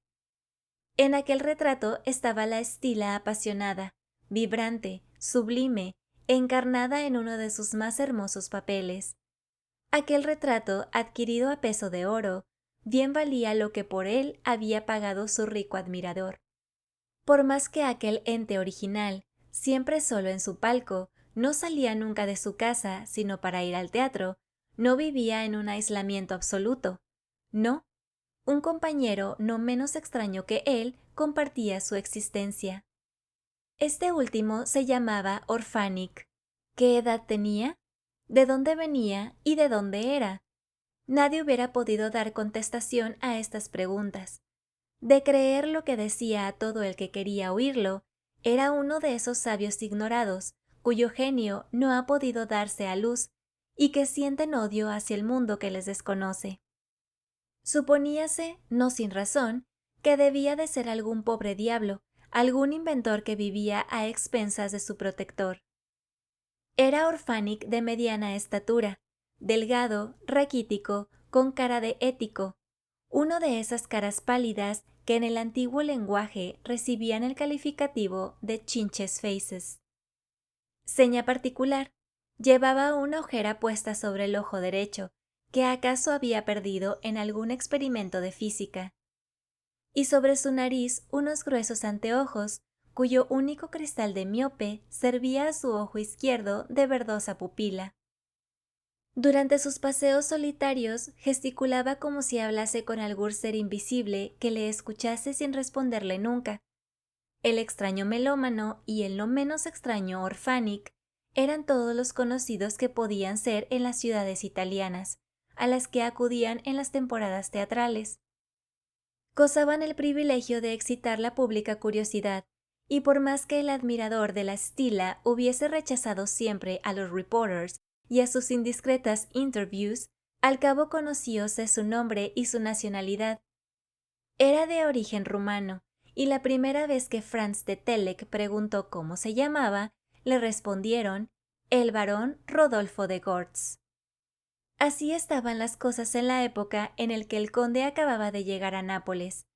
En aquel retrato estaba la Stilla apasionada, vibrante, sublime, encarnada en uno de sus más hermosos papeles. Aquel retrato, adquirido a peso de oro, bien valía lo que por él había pagado su rico admirador. Por más que aquel ente original, siempre solo en su palco, no salía nunca de su casa sino para ir al teatro, no vivía en un aislamiento absoluto. No, un compañero no menos extraño que él compartía su existencia. Este último se llamaba Orphanik. ¿Qué edad tenía? ¿De dónde venía y de dónde era? Nadie hubiera podido dar contestación a estas preguntas. De creer lo que decía a todo el que quería oírlo, era uno de esos sabios ignorados, cuyo genio no ha podido darse a luz y que sienten odio hacia el mundo que les desconoce. Suponíase, no sin razón, que debía de ser algún pobre diablo, algún inventor que vivía a expensas de su protector. Era Orphanik de mediana estatura, delgado, raquítico, con cara de ético, uno de esas caras pálidas que en el antiguo lenguaje recibían el calificativo de chinches faces. Seña particular, llevaba una ojera puesta sobre el ojo derecho, que acaso había perdido en algún experimento de física, y sobre su nariz unos gruesos anteojos, cuyo único cristal de miope servía a su ojo izquierdo de verdosa pupila. Durante sus paseos solitarios gesticulaba como si hablase con algún ser invisible que le escuchase sin responderle nunca. El extraño melómano y el no menos extraño Orphanik eran todos los conocidos que podían ser en las ciudades italianas, a las que acudían en las temporadas teatrales. Gozaban el privilegio de excitar la pública curiosidad, y por más que el admirador de la Stilla hubiese rechazado siempre a los reporters y a sus indiscretas interviews, al cabo conocióse su nombre y su nacionalidad. Era de origen rumano, y la primera vez que Franz de Telek preguntó cómo se llamaba, le respondieron el barón Rodolfo de Gortz. Así estaban las cosas en la época en el que el conde acababa de llegar a Nápoles.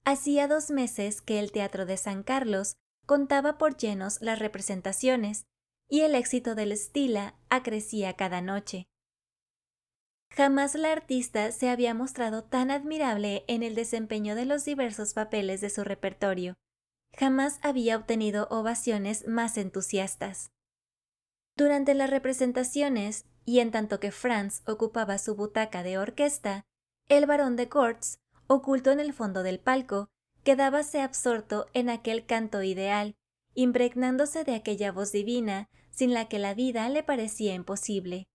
Hacía 2 meses que el Teatro de San Carlos contaba por llenos las representaciones, y el éxito del Stilla acrecía cada noche. Jamás la artista se había mostrado tan admirable en el desempeño de los diversos papeles de su repertorio, Jamás había obtenido ovaciones más entusiastas. Durante las representaciones, y en tanto que Franz ocupaba su butaca de orquesta, el barón de Gortz, oculto en el fondo del palco, quedábase absorto en aquel canto ideal, impregnándose de aquella voz divina sin la que la vida le parecía imposible.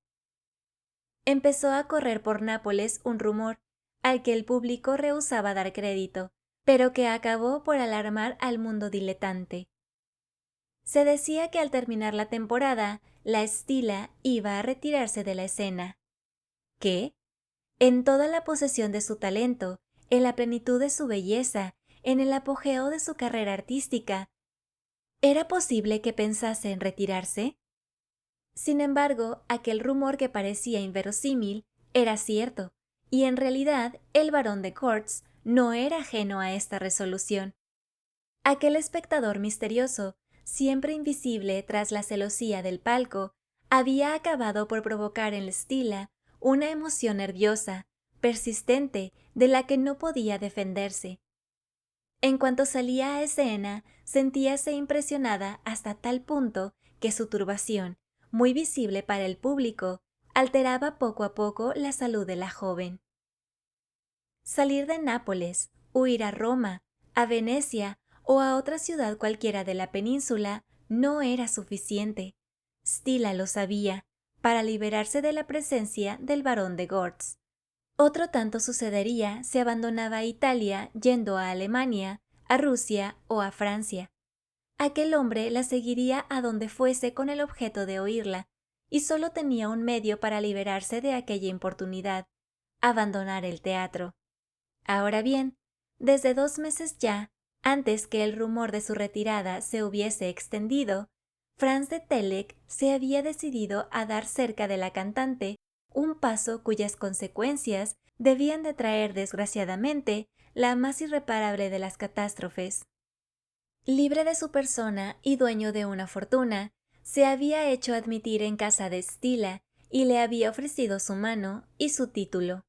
Empezó a correr por Nápoles un rumor, al que el público rehusaba dar crédito, pero que acabó por alarmar al mundo diletante. Se decía que al terminar la temporada, la Stila iba a retirarse de la escena. ¿Qué? En toda la posesión de su talento, en la plenitud de su belleza, en el apogeo de su carrera artística, ¿era posible que pensase en retirarse? Sin embargo, aquel rumor que parecía inverosímil era cierto, y en realidad el barón de Gortz no era ajeno a esta resolución. Aquel espectador misterioso, siempre invisible tras la celosía del palco, había acabado por provocar en la Stila una emoción nerviosa, persistente, de la que no podía defenderse. En cuanto salía a escena, sentíase impresionada hasta tal punto que su turbación, muy visible para el público, alteraba poco a poco la salud de la joven. Salir de Nápoles, huir a Roma, a Venecia o a otra ciudad cualquiera de la península no era suficiente. Stila lo sabía, para liberarse de la presencia del barón de Gortz. Otro tanto sucedería si abandonaba Italia yendo a Alemania, a Rusia o a Francia. Aquel hombre la seguiría a donde fuese con el objeto de oírla, y solo tenía un medio para liberarse de aquella importunidad: abandonar el teatro. Ahora bien, desde 2 meses ya, antes que el rumor de su retirada se hubiese extendido, Franz de Telek se había decidido a dar cerca de la cantante un paso cuyas consecuencias debían de traer desgraciadamente la más irreparable de las catástrofes. Libre de su persona y dueño de una fortuna, se había hecho admitir en casa de Stila y le había ofrecido su mano y su título.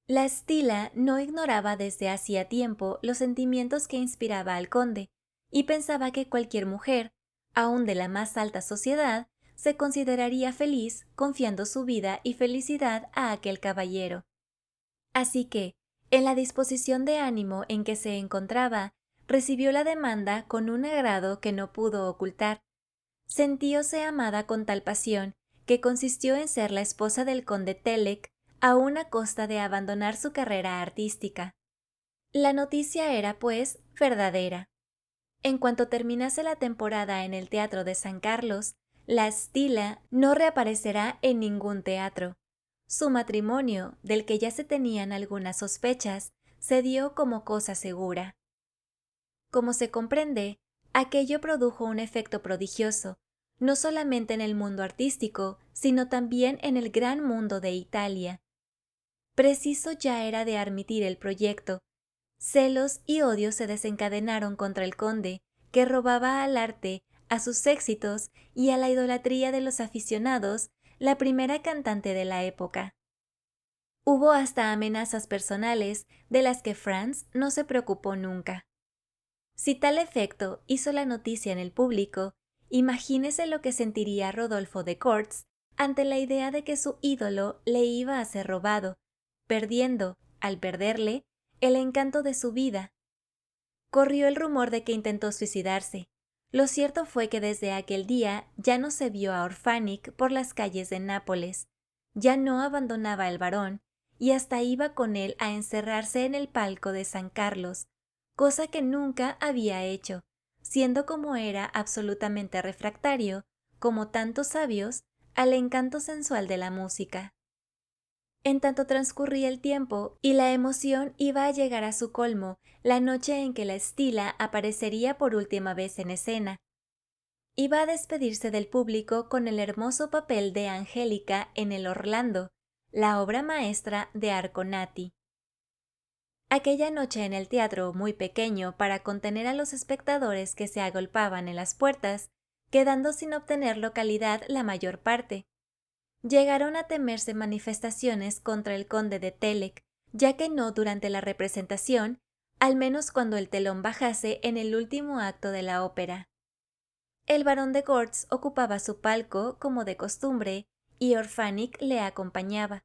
La Stila no ignoraba desde hacía tiempo los sentimientos que inspiraba al conde, y pensaba que cualquier mujer, aun de la más alta sociedad, se consideraría feliz confiando su vida y felicidad a aquel caballero. Así que, en la disposición de ánimo en que se encontraba, recibió la demanda con un agrado que no pudo ocultar. Sentíose amada con tal pasión, que consistió en ser la esposa del conde Telek, aun a costa de abandonar su carrera artística. La noticia era, pues, verdadera. En cuanto terminase la temporada en el Teatro de San Carlos, la Stila no reaparecerá en ningún teatro. Su matrimonio, del que ya se tenían algunas sospechas, se dio como cosa segura. Como se comprende, aquello produjo un efecto prodigioso, no solamente en el mundo artístico, sino también en el gran mundo de Italia. Preciso ya era de admitir el proyecto. Celos y odios se desencadenaron contra el conde, que robaba al arte, a sus éxitos y a la idolatría de los aficionados, la primera cantante de la época. Hubo hasta amenazas personales, de las que Franz no se preocupó nunca. Si tal efecto hizo la noticia en el público, imagínese lo que sentiría Rodolfo de Gortz ante la idea de que su ídolo le iba a ser robado, perdiendo, al perderle, el encanto de su vida. Corrió el rumor de que intentó suicidarse. Lo cierto fue que desde aquel día ya no se vio a Orphanik por las calles de Nápoles, ya no abandonaba al barón, y hasta iba con él a encerrarse en el palco de San Carlos, cosa que nunca había hecho, siendo como era absolutamente refractario, como tantos sabios, al encanto sensual de la música. En tanto transcurría el tiempo y la emoción iba a llegar a su colmo la noche en que la Stila aparecería por última vez en escena. Iba a despedirse del público con el hermoso papel de Angélica en el Orlando, la obra maestra de Arconati. Aquella noche en el teatro, muy pequeño para contener a los espectadores que se agolpaban en las puertas, quedando sin obtener localidad la mayor parte, llegaron a temerse manifestaciones contra el conde de Telek, ya que no durante la representación, al menos cuando el telón bajase en el último acto de la ópera. El barón de Gortz ocupaba su palco como de costumbre y Orphanik le acompañaba.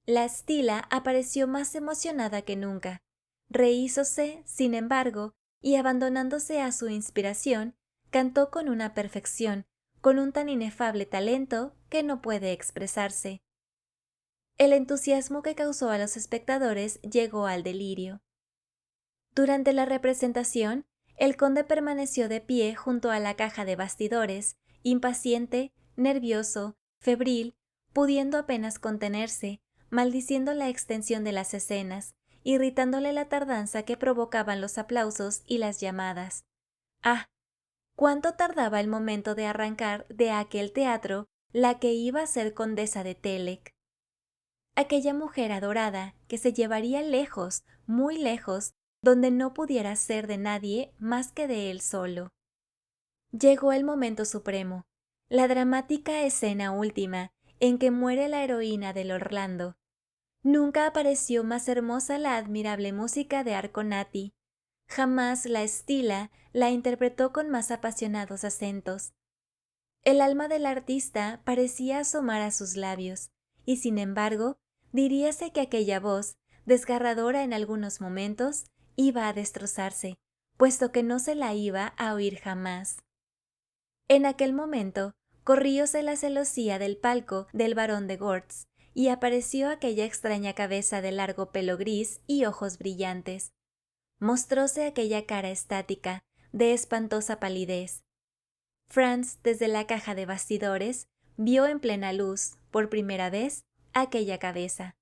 La Stila apareció más emocionada que nunca. Rehízose, sin embargo, y abandonándose a su inspiración, cantó con una perfección, con un tan inefable talento que no puede expresarse. El entusiasmo que causó a los espectadores llegó al delirio. Durante la representación, el conde permaneció de pie junto a la caja de bastidores, impaciente, nervioso, febril, pudiendo apenas contenerse, maldiciendo la extensión de las escenas, irritándole la tardanza que provocaban los aplausos y las llamadas. ¡Ah! ¿Cuánto tardaba el momento de arrancar de aquel teatro la que iba a ser condesa de Telek? Aquella mujer adorada que se llevaría lejos, muy lejos, donde no pudiera ser de nadie más que de él solo. Llegó el momento supremo, la dramática escena última, en que muere la heroína del Orlando. Nunca apareció más hermosa la admirable música de Arconati. Jamás la Stila la interpretó con más apasionados acentos. El alma del artista parecía asomar a sus labios, y sin embargo, diríase que aquella voz, desgarradora en algunos momentos, iba a destrozarse, puesto que no se la iba a oír jamás. En aquel momento, corrióse la celosía del palco del barón de Gortz, y apareció aquella extraña cabeza de largo pelo gris y ojos brillantes. Mostróse aquella cara estática, de espantosa palidez. Franz, desde la caja de bastidores, vio en plena luz, por primera vez, aquella cabeza.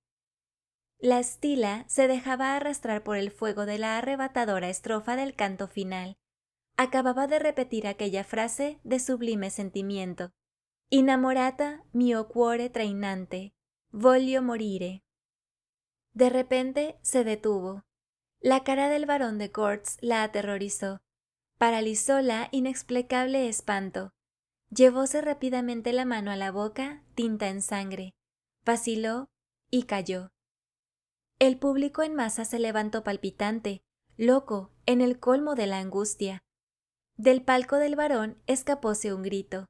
La Stila se dejaba arrastrar por el fuego de la arrebatadora estrofa del canto final. Acababa de repetir aquella frase de sublime sentimiento. Innamorata mio cuore trainante, voglio morire. De repente se detuvo. La cara del barón de Gortz la aterrorizó. Paralizóla inexplicable espanto. Llevóse rápidamente la mano a la boca, tinta en sangre. Vaciló y cayó. El público en masa se levantó palpitante, loco, en el colmo de la angustia. Del palco del barón escapóse un grito.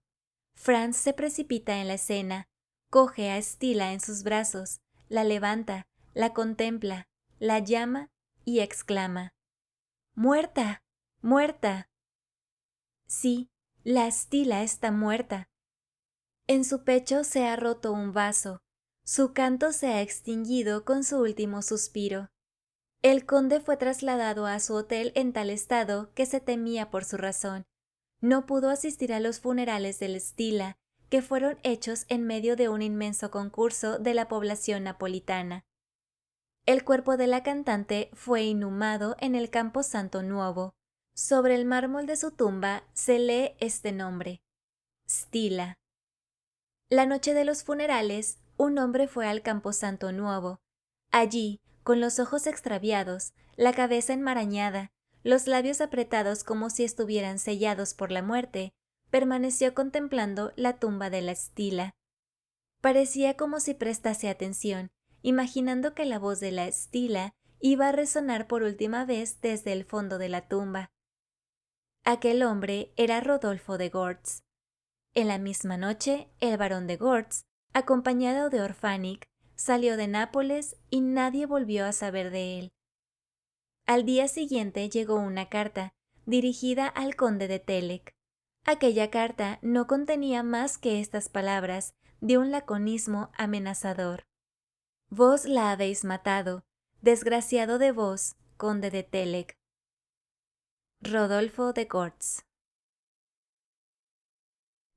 Franz se precipita en la escena, coge a Stila en sus brazos, la levanta, la contempla, la llama y exclama: ¡Muerta! ¡Muerta! Sí, la Stila está muerta. En su pecho se ha roto un vaso. Su canto se ha extinguido con su último suspiro. El conde fue trasladado a su hotel en tal estado que se temía por su razón. No pudo asistir a los funerales de la Stila, que fueron hechos en medio de un inmenso concurso de la población napolitana. El cuerpo de la cantante fue inhumado en el Campo Santo Nuovo. Sobre el mármol de su tumba se lee este nombre: Stila. La noche de los funerales, un hombre fue al Camposanto Nuovo. Allí, con los ojos extraviados, la cabeza enmarañada, los labios apretados como si estuvieran sellados por la muerte, permaneció contemplando la tumba de la Stila. Parecía como si prestase atención, imaginando que la voz de la Stila iba a resonar por última vez desde el fondo de la tumba. Aquel hombre era Rodolfo de Gortz. En la misma noche, el barón de Gortz, acompañado de Orphanik, salió de Nápoles y nadie volvió a saber de él. Al día siguiente llegó una carta, dirigida al conde de Telek. Aquella carta no contenía más que estas palabras, de un laconismo amenazador: Vos la habéis matado, desgraciado de vos, conde de Telek. Rodolfo de Gortz.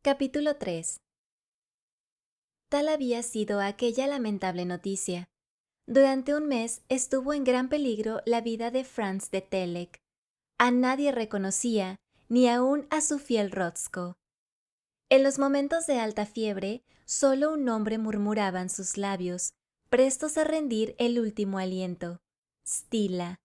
Capítulo 3. Tal había sido aquella lamentable noticia. Durante un mes estuvo en gran peligro la vida de Franz de Telek. A nadie reconocía, ni aun a su fiel Rotzko. En los momentos de alta fiebre, solo un nombre murmuraba en sus labios, prestos a rendir el último aliento: Stila.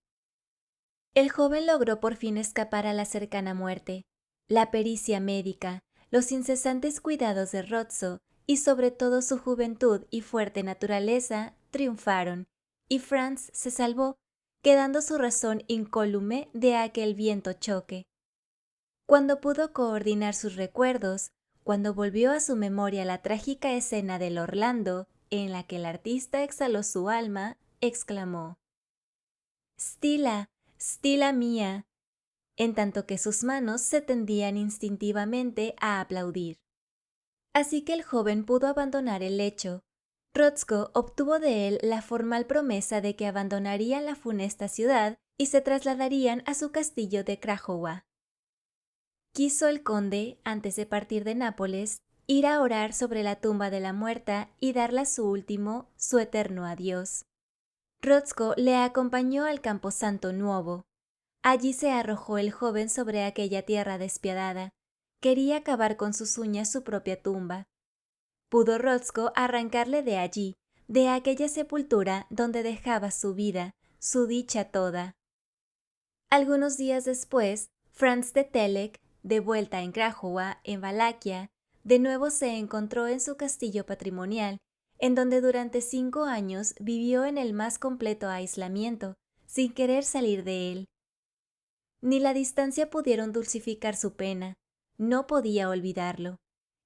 El joven logró por fin escapar a la cercana muerte. La pericia médica, los incesantes cuidados de Rozzo y sobre todo su juventud y fuerte naturaleza triunfaron, y Franz se salvó, quedando su razón incólume de aquel viento choque. Cuando pudo coordinar sus recuerdos, cuando volvió a su memoria la trágica escena del Orlando, en la que el artista exhaló su alma, exclamó: «Stila, Stila mía», en tanto que sus manos se tendían instintivamente a aplaudir. Así que el joven pudo abandonar el lecho. Rotzko obtuvo de él la formal promesa de que abandonarían la funesta ciudad y se trasladarían a su castillo de Krajowa. Quiso el conde, antes de partir de Nápoles, ir a orar sobre la tumba de la muerta y darle su último, su eterno adiós. Rotzko le acompañó al camposanto nuevo. Allí se arrojó el joven sobre aquella tierra despiadada. Quería acabar con sus uñas su propia tumba. Pudo Rotzko arrancarle de allí, de aquella sepultura donde dejaba su vida, su dicha toda. Algunos días después, Franz de Telek, de vuelta en Krajowa, en Valaquia, de nuevo se encontró en su castillo patrimonial, en donde durante 5 años vivió en el más completo aislamiento, sin querer salir de él. Ni la distancia pudieron dulcificar su pena. No podía olvidarlo.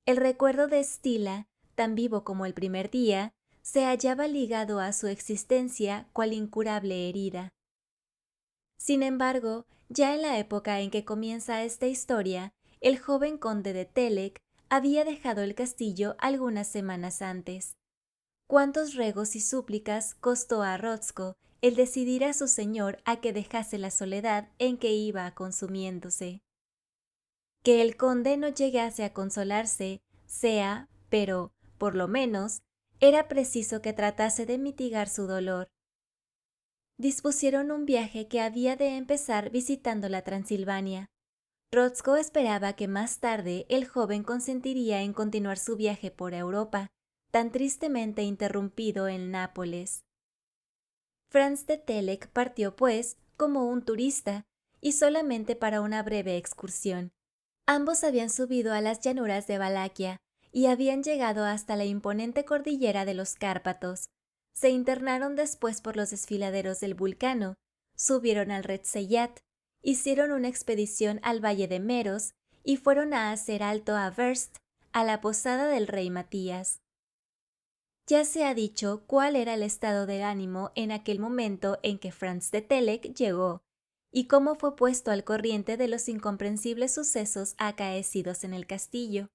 El recuerdo de Stila, tan vivo como el primer día, se hallaba ligado a su existencia cual incurable herida. Sin embargo, ya en la época en que comienza esta historia, el joven conde de Telek había dejado el castillo algunas semanas antes. ¿Cuántos ruegos y súplicas costó a Rotzko el decidir a su señor a que dejase la soledad en que iba consumiéndose? Que el conde no llegase a consolarse, pero, por lo menos, era preciso que tratase de mitigar su dolor. Dispusieron un viaje que había de empezar visitando la Transilvania. Rotzko esperaba que más tarde el joven consentiría en continuar su viaje por Europa, tan tristemente interrumpido en Nápoles. Franz de Telek partió, pues, como un turista, y solamente para una breve excursión. Ambos habían subido a las llanuras de Valaquia y habían llegado hasta la imponente cordillera de los Cárpatos. Se internaron después por los desfiladeros del Vulcano, subieron al Retseyat, hicieron una expedición al valle de Meros y fueron a hacer alto a Verst, a la posada del rey Matías. Ya se ha dicho cuál era el estado del ánimo en aquel momento en que Franz de Telek llegó, y cómo fue puesto al corriente de los incomprensibles sucesos acaecidos en el castillo.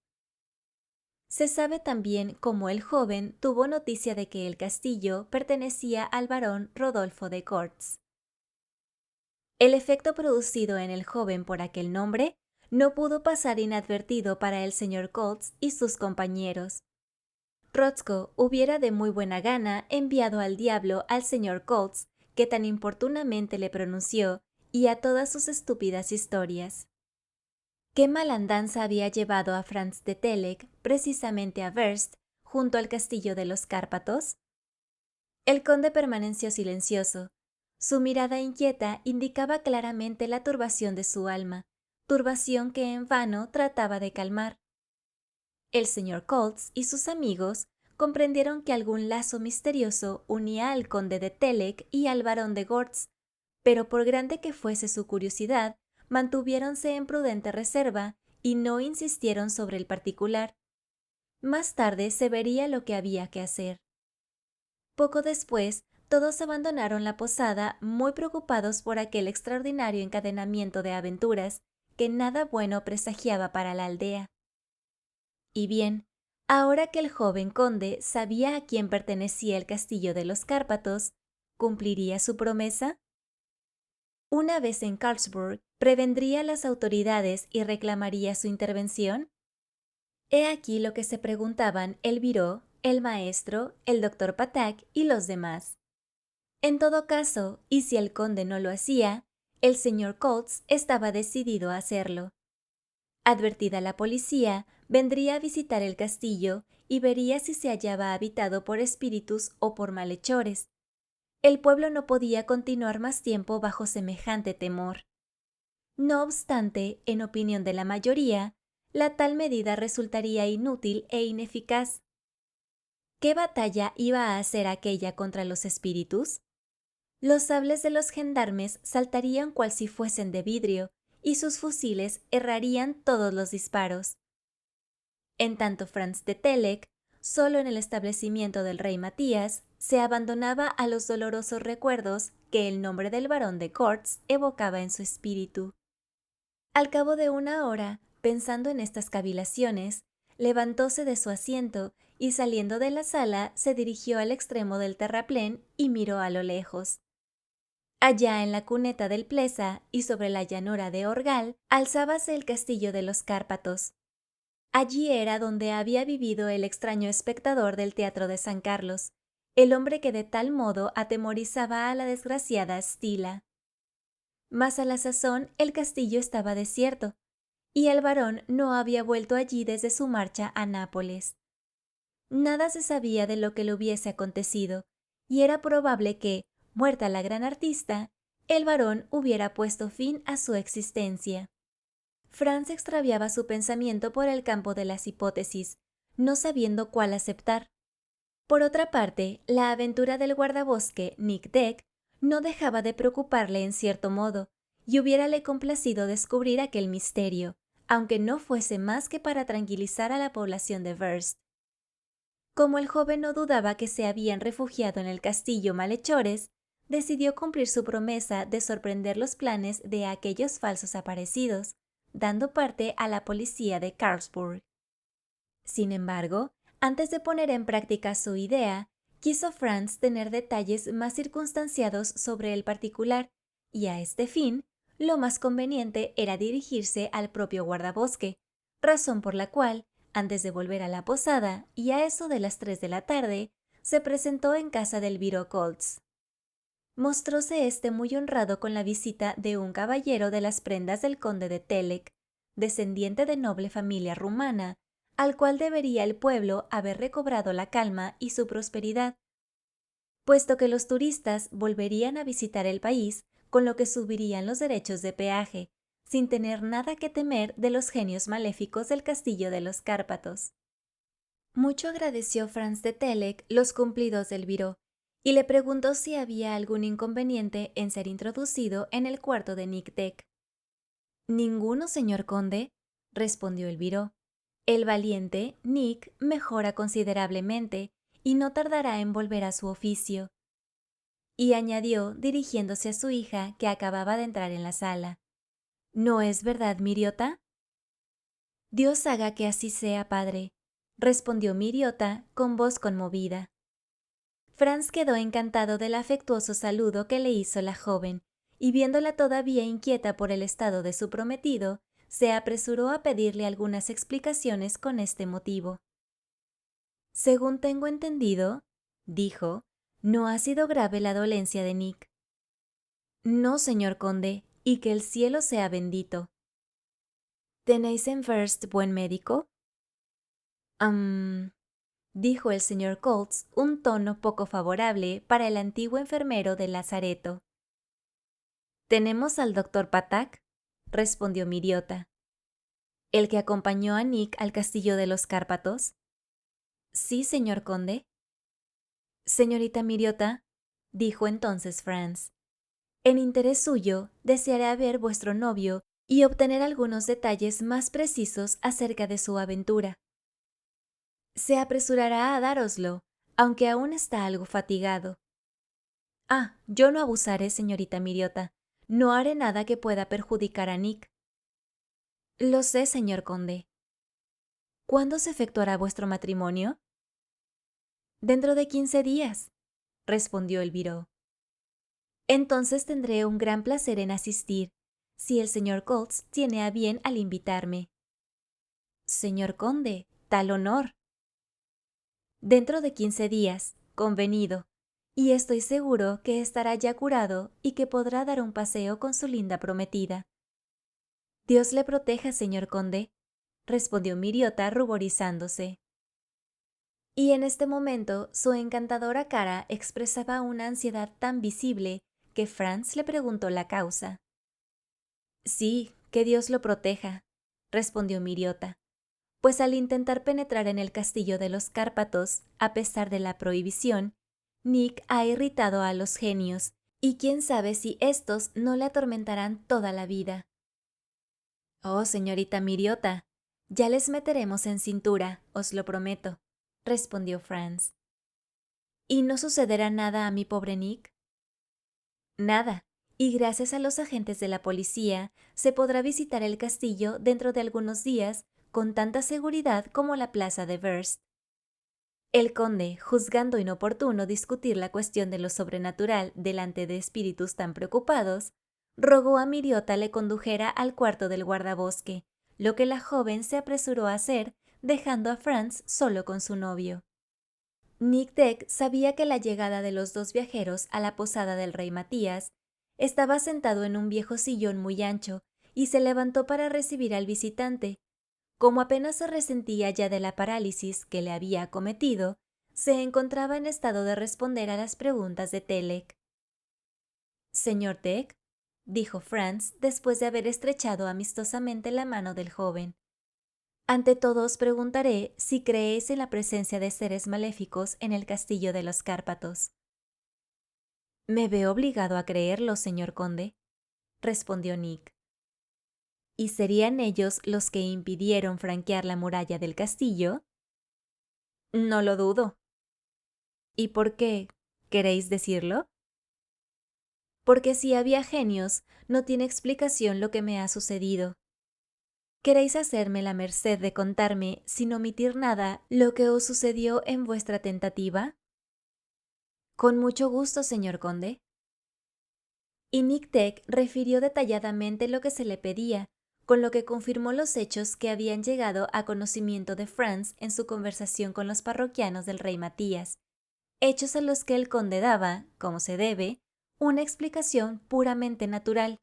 Se sabe también cómo el joven tuvo noticia de que el castillo pertenecía al barón Rodolfo de Gortz. El efecto producido en el joven por aquel nombre no pudo pasar inadvertido para el señor Koltz y sus compañeros. Rotzko hubiera de muy buena gana enviado al diablo al señor Koltz, que tan importunamente le pronunció, y a todas sus estúpidas historias. ¿Qué malandanza había llevado a Franz de Telek precisamente a Verst, junto al castillo de los Cárpatos? El conde permaneció silencioso. Su mirada inquieta indicaba claramente la turbación de su alma, turbación que en vano trataba de calmar. El señor Koltz y sus amigos comprendieron que algún lazo misterioso unía al conde de Telek y al barón de Gortz, pero por grande que fuese su curiosidad, mantuviéronse en prudente reserva y no insistieron sobre el particular. Más tarde se vería lo que había que hacer. Poco después, todos abandonaron la posada muy preocupados por aquel extraordinario encadenamiento de aventuras que nada bueno presagiaba para la aldea. Y bien, ahora que el joven conde sabía a quién pertenecía el castillo de los Cárpatos, ¿cumpliría su promesa? Una vez en Karlsburg, ¿prevendría a las autoridades y reclamaría su intervención? He aquí lo que se preguntaban el Viró, el maestro, el doctor Patak y los demás. En todo caso, y si el conde no lo hacía, el señor Koltz estaba decidido a hacerlo. Advertida la policía, vendría a visitar el castillo y vería si se hallaba habitado por espíritus o por malhechores. El pueblo no podía continuar más tiempo bajo semejante temor. No obstante, en opinión de la mayoría, la tal medida resultaría inútil e ineficaz. ¿Qué batalla iba a hacer aquella contra los espíritus? Los sables de los gendarmes saltarían cual si fuesen de vidrio, y sus fusiles errarían todos los disparos. En tanto Franz de Telek, solo en el establecimiento del rey Matías, se abandonaba a los dolorosos recuerdos que el nombre del barón de Corts evocaba en su espíritu. Al cabo de una hora, pensando en estas cavilaciones, levantóse de su asiento y saliendo de la sala se dirigió al extremo del terraplén y miró a lo lejos. Allá en la cuneta del Plesa y sobre la llanura de Orgal alzábase el castillo de los Cárpatos. Allí era donde había vivido el extraño espectador del Teatro de San Carlos, el hombre que de tal modo atemorizaba a la desgraciada Stila. Mas a la sazón el castillo estaba desierto, y el barón no había vuelto allí desde su marcha a Nápoles. Nada se sabía de lo que le hubiese acontecido, y era probable que, muerta la gran artista, el barón hubiera puesto fin a su existencia. Franz extraviaba su pensamiento por el campo de las hipótesis, no sabiendo cuál aceptar. Por otra parte, la aventura del guardabosque Nic Deck no dejaba de preocuparle en cierto modo, y hubiérale complacido descubrir aquel misterio, aunque no fuese más que para tranquilizar a la población de Verst. Como el joven no dudaba que se habían refugiado en el castillo malhechores, decidió cumplir su promesa de sorprender los planes de aquellos falsos aparecidos, dando parte a la policía de Karlsburg. Sin embargo, antes de poner en práctica su idea, quiso Franz tener detalles más circunstanciados sobre el particular, y a este fin, lo más conveniente era dirigirse al propio guardabosque, razón por la cual, antes de volver a la posada y a eso de las 3 de la tarde, se presentó en casa del Elviro Koltz. Mostróse éste muy honrado con la visita de un caballero de las prendas del conde de Telek, descendiente de noble familia rumana, al cual debería el pueblo haber recobrado la calma y su prosperidad, puesto que los turistas volverían a visitar el país, con lo que subirían los derechos de peaje, sin tener nada que temer de los genios maléficos del castillo de los Cárpatos. Mucho agradeció Franz de Telek los cumplidos del Elviro, y le preguntó si había algún inconveniente en ser introducido en el cuarto de Nic Deck. «Ninguno, señor conde», respondió Elviro. «El valiente Nick mejora considerablemente y no tardará en volver a su oficio». Y añadió, dirigiéndose a su hija, que acababa de entrar en la sala: «¿No es verdad, Miriota?» «Dios haga que así sea, padre», respondió Miriota con voz conmovida. Franz quedó encantado del afectuoso saludo que le hizo la joven, y viéndola todavía inquieta por el estado de su prometido, se apresuró a pedirle algunas explicaciones con este motivo. «Según tengo entendido», dijo, «no ha sido grave la dolencia de Nick». «No, señor conde, y que el cielo sea bendito». «¿Tenéis en Verst buen médico?» Dijo el señor Koltz, un tono poco favorable para el antiguo enfermero del lazareto. «Tenemos al doctor Patak», respondió Miriota. «¿El que acompañó a Nick al castillo de los Cárpatos?» «Sí, señor conde». «Señorita Miriota», dijo entonces Franz, «en interés suyo desearé ver vuestro novio y obtener algunos detalles más precisos acerca de su aventura. Se apresurará a dároslo, aunque aún está algo fatigado». Yo no abusaré, señorita Miriota. No haré nada que pueda perjudicar a Nick». «Lo sé, señor conde». «¿Cuándo se efectuará vuestro matrimonio?» «Dentro de 15 días», respondió Elviro. «Entonces tendré un gran placer en asistir, si el señor Koltz tiene a bien al invitarme». «Señor conde, tal honor». «Dentro de 15 días, convenido, y estoy seguro que estará ya curado y que podrá dar un paseo con su linda prometida». «Dios le proteja, señor conde», respondió Miriota ruborizándose. Y en este momento su encantadora cara expresaba una ansiedad tan visible que Franz le preguntó la causa. «Sí, que Dios lo proteja», respondió Miriota, «pues al intentar penetrar en el castillo de los Cárpatos, a pesar de la prohibición, Nick ha irritado a los genios Y quién sabe si estos no le atormentarán toda la vida. Oh, señorita Miriota, ya les meteremos en cintura, os lo prometo, respondió Franz. ¿Y no sucederá nada a mi pobre Nick? Nada, y gracias a los agentes de la policía se podrá visitar el castillo dentro de algunos días con tanta seguridad como la plaza de Verst. El conde, juzgando inoportuno discutir la cuestión de lo sobrenatural delante de espíritus tan preocupados, rogó a Miriota le condujera al cuarto del guardabosque, lo que la joven se apresuró a hacer, dejando a Franz solo con su novio. Nic Deck sabía que la llegada de los dos viajeros a la posada del rey Matías estaba sentado en un viejo sillón muy ancho y se levantó para recibir al visitante. Como apenas se resentía ya de la parálisis que le había acometido, se encontraba en estado de responder a las preguntas de Telek. «Señor Deck», dijo Franz después de haber estrechado amistosamente la mano del joven. «Ante todo os preguntaré si creéis en la presencia de seres maléficos en el castillo de los Cárpatos». «Me veo obligado a creerlo, señor conde», respondió Nick. ¿Y serían ellos los que impidieron franquear la muralla del castillo? No lo dudo. ¿Y por qué? ¿Queréis decirlo? Porque si había genios, no tiene explicación lo que me ha sucedido. ¿Queréis hacerme la merced de contarme, sin omitir nada, lo que os sucedió en vuestra tentativa? Con mucho gusto, señor conde. Y Nic Deck refirió detalladamente lo que se le pedía, con lo que confirmó los hechos que habían llegado a conocimiento de Franz en su conversación con los parroquianos del rey Matías, hechos a los que el conde daba, como se debe, una explicación puramente natural.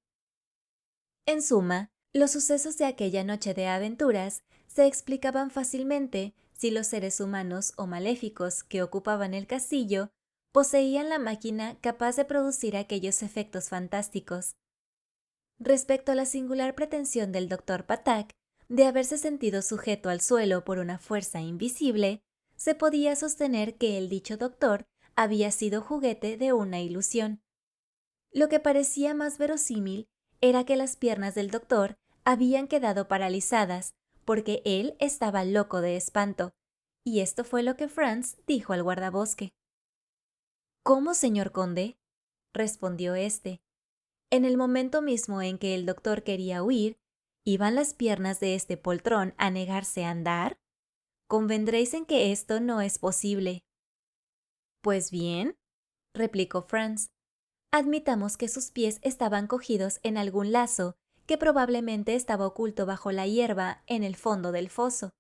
En suma, los sucesos de aquella noche de aventuras se explicaban fácilmente si los seres humanos o maléficos que ocupaban el castillo poseían la máquina capaz de producir aquellos efectos fantásticos. Respecto a la singular pretensión del doctor Patak de haberse sentido sujeto al suelo por una fuerza invisible, se podía sostener que el dicho doctor había sido juguete de una ilusión. Lo que parecía más verosímil era que las piernas del doctor habían quedado paralizadas porque él estaba loco de espanto, y esto fue lo que Franz dijo al guardabosque. «¿Cómo, señor conde?», respondió éste. En el momento mismo en que el doctor quería huir, ¿iban las piernas de este poltrón a negarse a andar? Convendréis en que esto no es posible. Pues bien, replicó Franz, admitamos que sus pies estaban cogidos en algún lazo que probablemente estaba oculto bajo la hierba en el fondo del foso.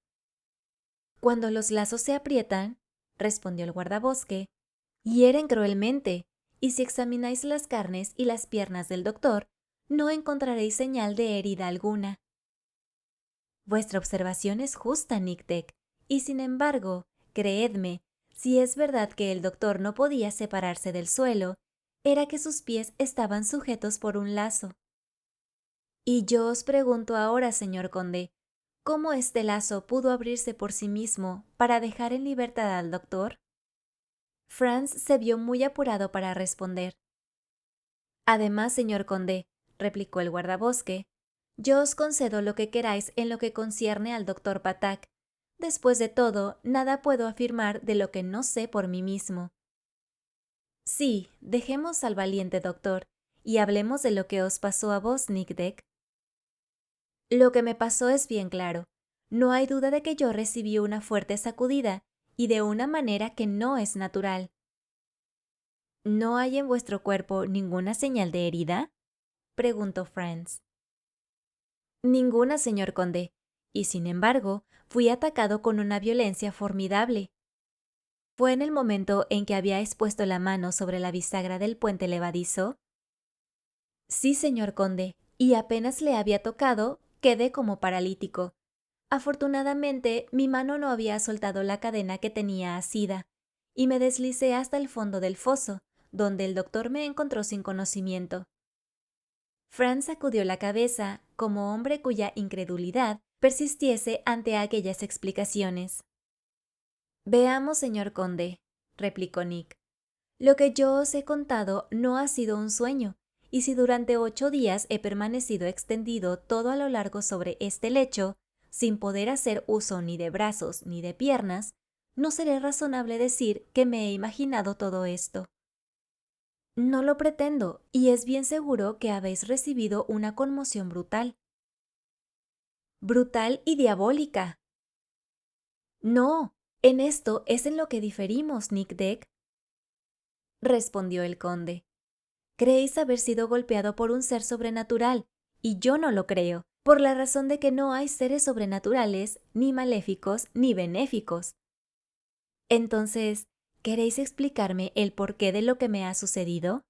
Cuando los lazos se aprietan, respondió el guardabosque, hieren cruelmente, y si examináis las carnes y las piernas del doctor, no encontraréis señal de herida alguna. Vuestra observación es justa, Nic Deck, y sin embargo, creedme, si es verdad que el doctor no podía separarse del suelo, era que sus pies estaban sujetos por un lazo. Y yo os pregunto ahora, señor conde, ¿cómo este lazo pudo abrirse por sí mismo para dejar en libertad al doctor? Franz se vio muy apurado para responder. Además, señor conde, replicó el guardabosque, yo os concedo lo que queráis en lo que concierne al doctor Patak. Después de todo, nada puedo afirmar de lo que no sé por mí mismo. Sí, dejemos al valiente doctor, y hablemos de lo que os pasó a vos, Nic Deck. Lo que me pasó es bien claro. No hay duda de que yo recibí una fuerte sacudida, y de una manera que no es natural. ¿No hay en vuestro cuerpo ninguna señal de herida?, preguntó Franz. Ninguna, señor conde, y sin embargo, fui atacado con una violencia formidable. ¿Fue en el momento en que habíais puesto la mano sobre la bisagra del puente levadizo? Sí, señor conde, y apenas le había tocado, quedé como paralítico. Afortunadamente, mi mano no había soltado la cadena que tenía asida, y me deslicé hasta el fondo del foso, donde el doctor me encontró sin conocimiento. Franz sacudió la cabeza, como hombre cuya incredulidad persistiese ante aquellas explicaciones. Veamos, señor conde, replicó Nick. Lo que yo os he contado no ha sido un sueño, y si durante 8 días he permanecido extendido todo a lo largo sobre este lecho, sin poder hacer uso ni de brazos ni de piernas, no seré razonable decir que me he imaginado todo esto. No lo pretendo, y es bien seguro que habéis recibido una conmoción brutal. Brutal y diabólica. No, en esto es en lo que diferimos, Nic Deck, respondió el conde. Creéis haber sido golpeado por un ser sobrenatural, y yo no lo creo, por la razón de que no hay seres sobrenaturales, ni maléficos, ni benéficos. Entonces, ¿queréis explicarme el porqué de lo que me ha sucedido?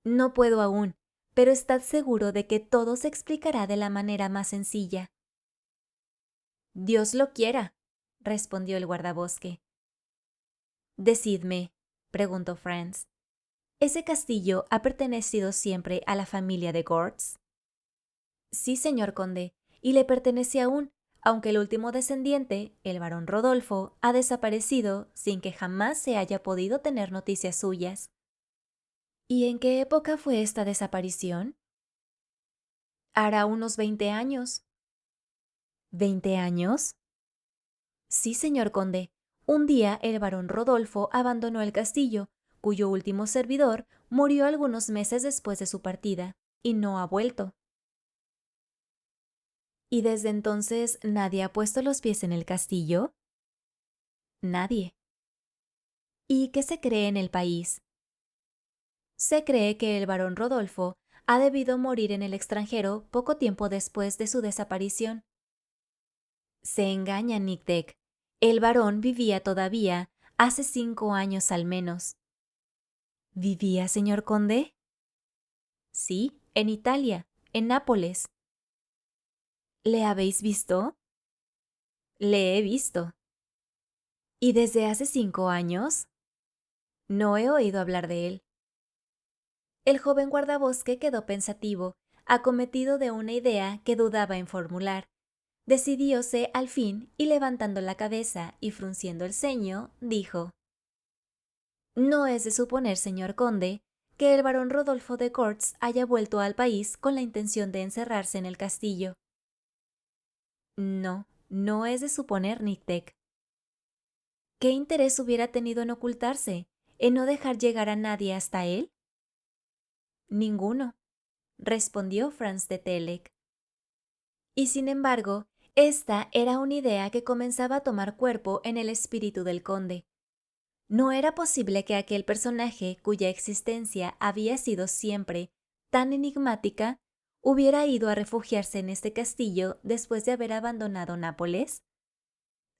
No puedo aún, pero estad seguro de que todo se explicará de la manera más sencilla. Dios lo quiera, respondió el guardabosque. Decidme, preguntó Franz, ¿ese castillo ha pertenecido siempre a la familia de Gortz? Sí, señor conde, y le pertenece aún, aunque el último descendiente, el barón Rodolfo, ha desaparecido sin que jamás se haya podido tener noticias suyas. ¿Y en qué época fue esta desaparición? Hará unos 20 años. ¿20 años? Sí, señor conde. Un día el barón Rodolfo abandonó el castillo, cuyo último servidor murió algunos meses después de su partida, y no ha vuelto. ¿Y desde entonces nadie ha puesto los pies en el castillo? Nadie. ¿Y qué se cree en el país? Se cree que el barón Rodolfo ha debido morir en el extranjero poco tiempo después de su desaparición. Se engaña, Nic Deck. El barón vivía todavía hace 5 años al menos. ¿Vivía, señor conde? Sí, en Italia, en Nápoles. ¿Le habéis visto? Le he visto. ¿Y desde hace 5 años? No he oído hablar de él. El joven guardabosque quedó pensativo, acometido de una idea que dudaba en formular. Decidióse al fin y levantando la cabeza y frunciendo el ceño, dijo: No es de suponer, señor conde, que el barón Rodolfo de Gortz haya vuelto al país con la intención de encerrarse en el castillo. No, no es de suponer, Nic Deck. ¿Qué interés hubiera tenido en ocultarse, en no dejar llegar a nadie hasta él? Ninguno, respondió Franz de Telek. Y sin embargo, esta era una idea que comenzaba a tomar cuerpo en el espíritu del conde. No era posible que aquel personaje, cuya existencia había sido siempre tan enigmática, hubiera ido a refugiarse en este castillo después de haber abandonado Nápoles.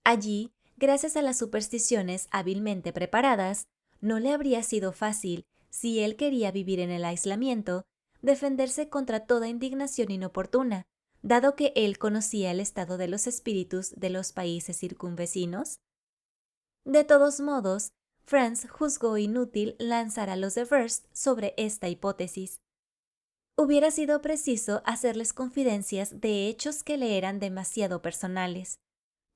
Allí, gracias a las supersticiones hábilmente preparadas, no le habría sido fácil, si él quería vivir en el aislamiento, defenderse contra toda indignación inoportuna, dado que él conocía el estado de los espíritus de los países circunvecinos. De todos modos, Franz juzgó inútil lanzar a los de Verst sobre esta hipótesis. Hubiera sido preciso hacerles confidencias de hechos que le eran demasiado personales.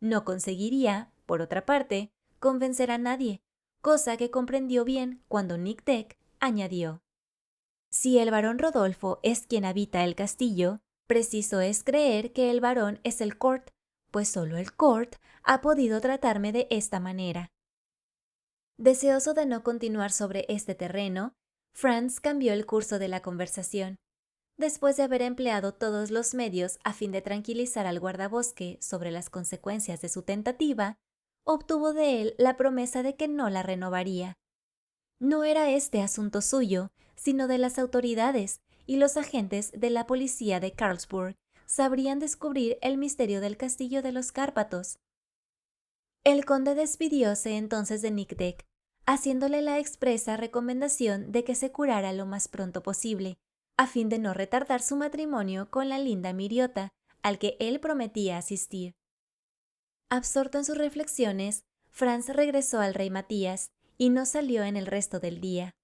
No conseguiría, por otra parte, convencer a nadie, cosa que comprendió bien cuando Nic Deck añadió: Si el barón Rodolfo es quien habita el castillo, preciso es creer que el barón es el Court, pues solo el Court ha podido tratarme de esta manera. Deseoso de no continuar sobre este terreno, Franz cambió el curso de la conversación. Después de haber empleado todos los medios a fin de tranquilizar al guardabosque sobre las consecuencias de su tentativa, obtuvo de él la promesa de que no la renovaría. No era este asunto suyo, sino de las autoridades, y los agentes de la policía de Carlsburg sabrían descubrir el misterio del castillo de los Cárpatos. El conde despidióse entonces de Nic Deck, haciéndole la expresa recomendación de que se curara lo más pronto posible, a fin de no retardar su matrimonio con la linda Miriota, al que él prometía asistir. Absorto en sus reflexiones, Franz regresó al rey Matías y no salió en el resto del día.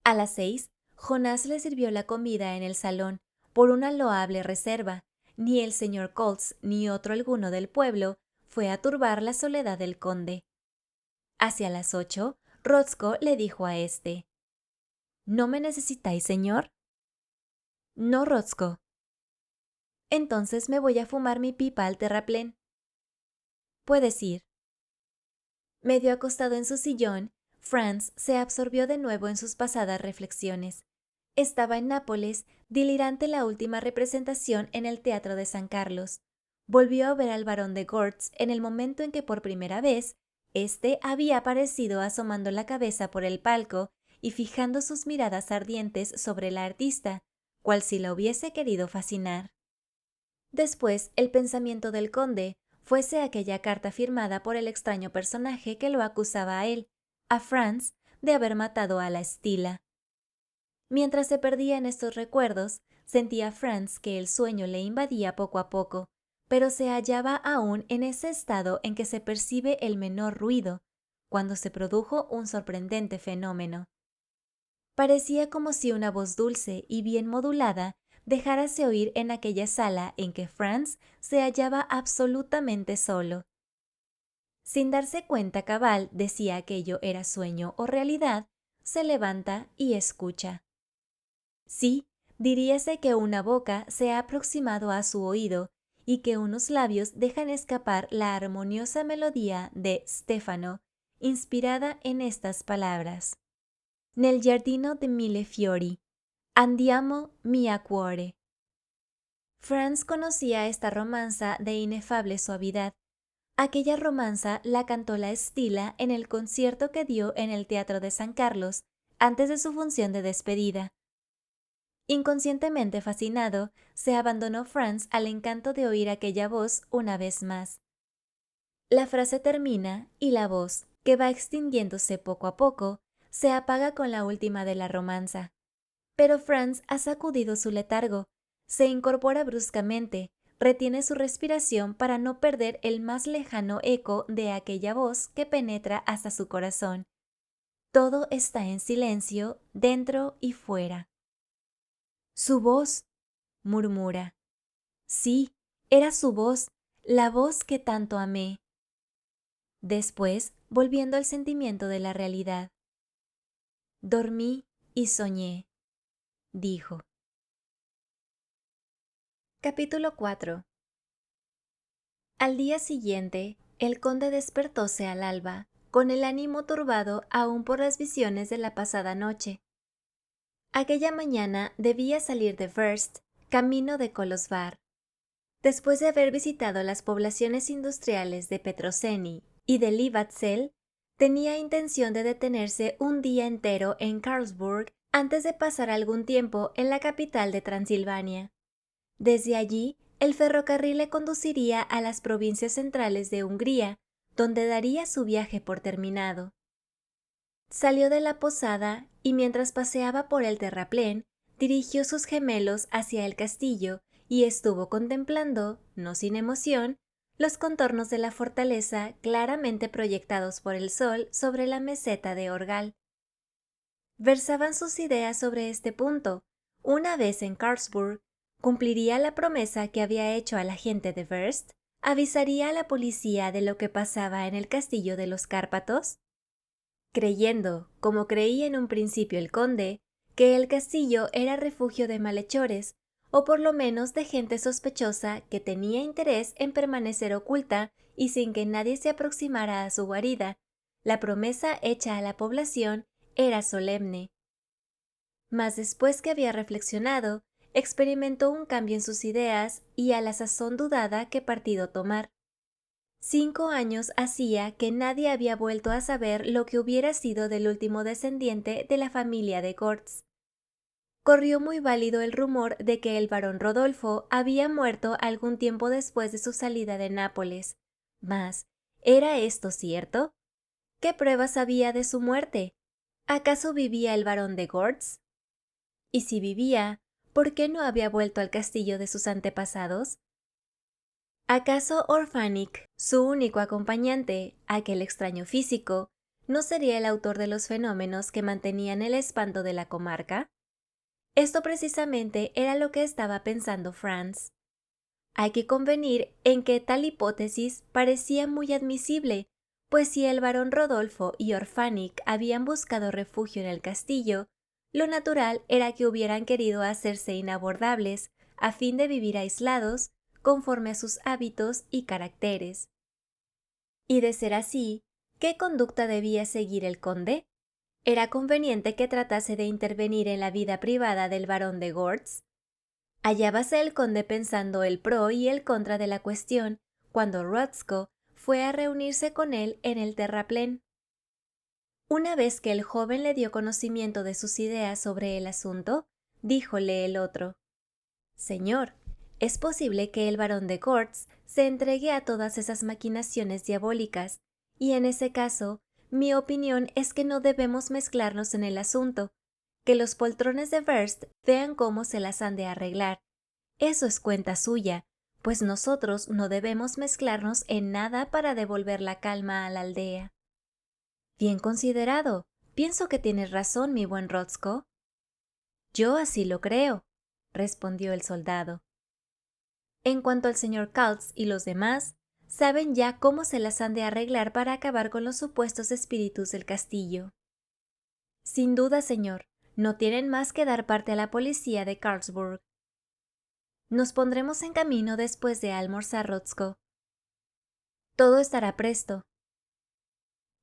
A las 6, Jonás le sirvió la comida en el salón, por una loable reserva. Ni el señor Coltz ni otro alguno del pueblo fue a turbar la soledad del conde. Hacia las 8, Rotzko le dijo a éste: ¿No me necesitáis, señor? No, Rotzko. Entonces me voy a fumar mi pipa al terraplén. Puedes ir. Medio acostado en su sillón, Franz se absorbió de nuevo en sus pasadas reflexiones. Estaba en Nápoles, delirante la última representación en el Teatro de San Carlos. Volvió a ver al barón de Gortz en el momento en que por primera vez éste había aparecido asomando la cabeza por el palco y fijando sus miradas ardientes sobre la artista, cual si la hubiese querido fascinar. Después, el pensamiento del conde fuese aquella carta firmada por el extraño personaje que lo acusaba a él, a Franz, de haber matado a la Stilla. Mientras se perdía en estos recuerdos, sentía Franz que el sueño le invadía poco a poco, pero se hallaba aún en ese estado en que se percibe el menor ruido, cuando se produjo un sorprendente fenómeno. Parecía como si una voz dulce y bien modulada dejárase oír en aquella sala en que Franz se hallaba absolutamente solo. Sin darse cuenta cabal de si aquello era sueño o realidad, se levanta y escucha. Sí, diríase que una boca se ha aproximado a su oído y que unos labios dejan escapar la armoniosa melodía de Stefano, inspirada en estas palabras: Nel giardino de mille fiori, andiamo mia cuore. Franz conocía esta romanza de inefable suavidad. Aquella romanza la cantó la Stilla en el concierto que dio en el Teatro de San Carlos antes de su función de despedida. Inconscientemente fascinado, se abandonó Franz al encanto de oír aquella voz una vez más. La frase termina y la voz, que va extinguiéndose poco a poco, se apaga con la última de la romanza. Pero Franz ha sacudido su letargo, se incorpora bruscamente, retiene su respiración para no perder el más lejano eco de aquella voz que penetra hasta su corazón. Todo está en silencio, dentro y fuera. Su voz, murmura. Sí, era su voz, la voz que tanto amé. Después, volviendo al sentimiento de la realidad. Dormí y soñé, dijo. Capítulo 4. Al día siguiente, el conde despertóse al alba, con el ánimo turbado aún por las visiones de la pasada noche. Aquella mañana debía salir de Wurst, camino de Kolosvar. Después de haber visitado las poblaciones industriales de Petroseni y de Livatzel, tenía intención de detenerse un día entero en Karlsburg antes de pasar algún tiempo en la capital de Transilvania. Desde allí, el ferrocarril le conduciría a las provincias centrales de Hungría, donde daría su viaje por terminado. Salió de la posada y mientras paseaba por el terraplén, dirigió sus gemelos hacia el castillo y estuvo contemplando, no sin emoción, los contornos de la fortaleza claramente proyectados por el sol sobre la meseta de Orgal. Versaban sus ideas sobre este punto. Una vez en Karlsburg, cumpliría la promesa que había hecho a la gente de Wurst, avisaría a la policía de lo que pasaba en el castillo de los Cárpatos. Creyendo, como creía en un principio el conde, que el castillo era refugio de malhechores, o por lo menos de gente sospechosa que tenía interés en permanecer oculta y sin que nadie se aproximara a su guarida, la promesa hecha a la población era solemne. Mas después que había reflexionado, experimentó un cambio en sus ideas y a la sazón dudaba qué partido tomar. 5 años hacía que nadie había vuelto a saber lo que hubiera sido del último descendiente de la familia de Gortz. Corrió muy válido el rumor de que el barón Rodolfo había muerto algún tiempo después de su salida de Nápoles. Mas, ¿era esto cierto? ¿Qué pruebas había de su muerte? ¿Acaso vivía el barón de Gortz? Y si vivía, ¿por qué no había vuelto al castillo de sus antepasados? ¿Acaso Orfanik, su único acompañante, aquel extraño físico, no sería el autor de los fenómenos que mantenían el espanto de la comarca? Esto precisamente era lo que estaba pensando Franz. Hay que convenir en que tal hipótesis parecía muy admisible, pues si el barón Rodolfo y Orfanik habían buscado refugio en el castillo, lo natural era que hubieran querido hacerse inabordables a fin de vivir aislados conforme a sus hábitos y caracteres. Y de ser así, ¿qué conducta debía seguir el conde? ¿Era conveniente que tratase de intervenir en la vida privada del barón de Gortz? Hallábase el conde pensando el pro y el contra de la cuestión cuando Rothsco fue a reunirse con él en el terraplén. Una vez que el joven le dio conocimiento de sus ideas sobre el asunto, díjole el otro: «Señor, es posible que el barón de Gortz se entregue a todas esas maquinaciones diabólicas, y en ese caso, mi opinión es que no debemos mezclarnos en el asunto, que los poltrones de Verst vean cómo se las han de arreglar. Eso es cuenta suya, pues nosotros no debemos mezclarnos en nada para devolver la calma a la aldea». «Bien considerado. Pienso que tienes razón, mi buen Rothsco». «Yo así lo creo», respondió el soldado. «En cuanto al señor Kaltz y los demás, saben ya cómo se las han de arreglar para acabar con los supuestos espíritus del castillo». «Sin duda, señor, no tienen más que dar parte a la policía de Karlsburg». «Nos pondremos en camino después de almorzar, Rothsco». «Todo estará presto.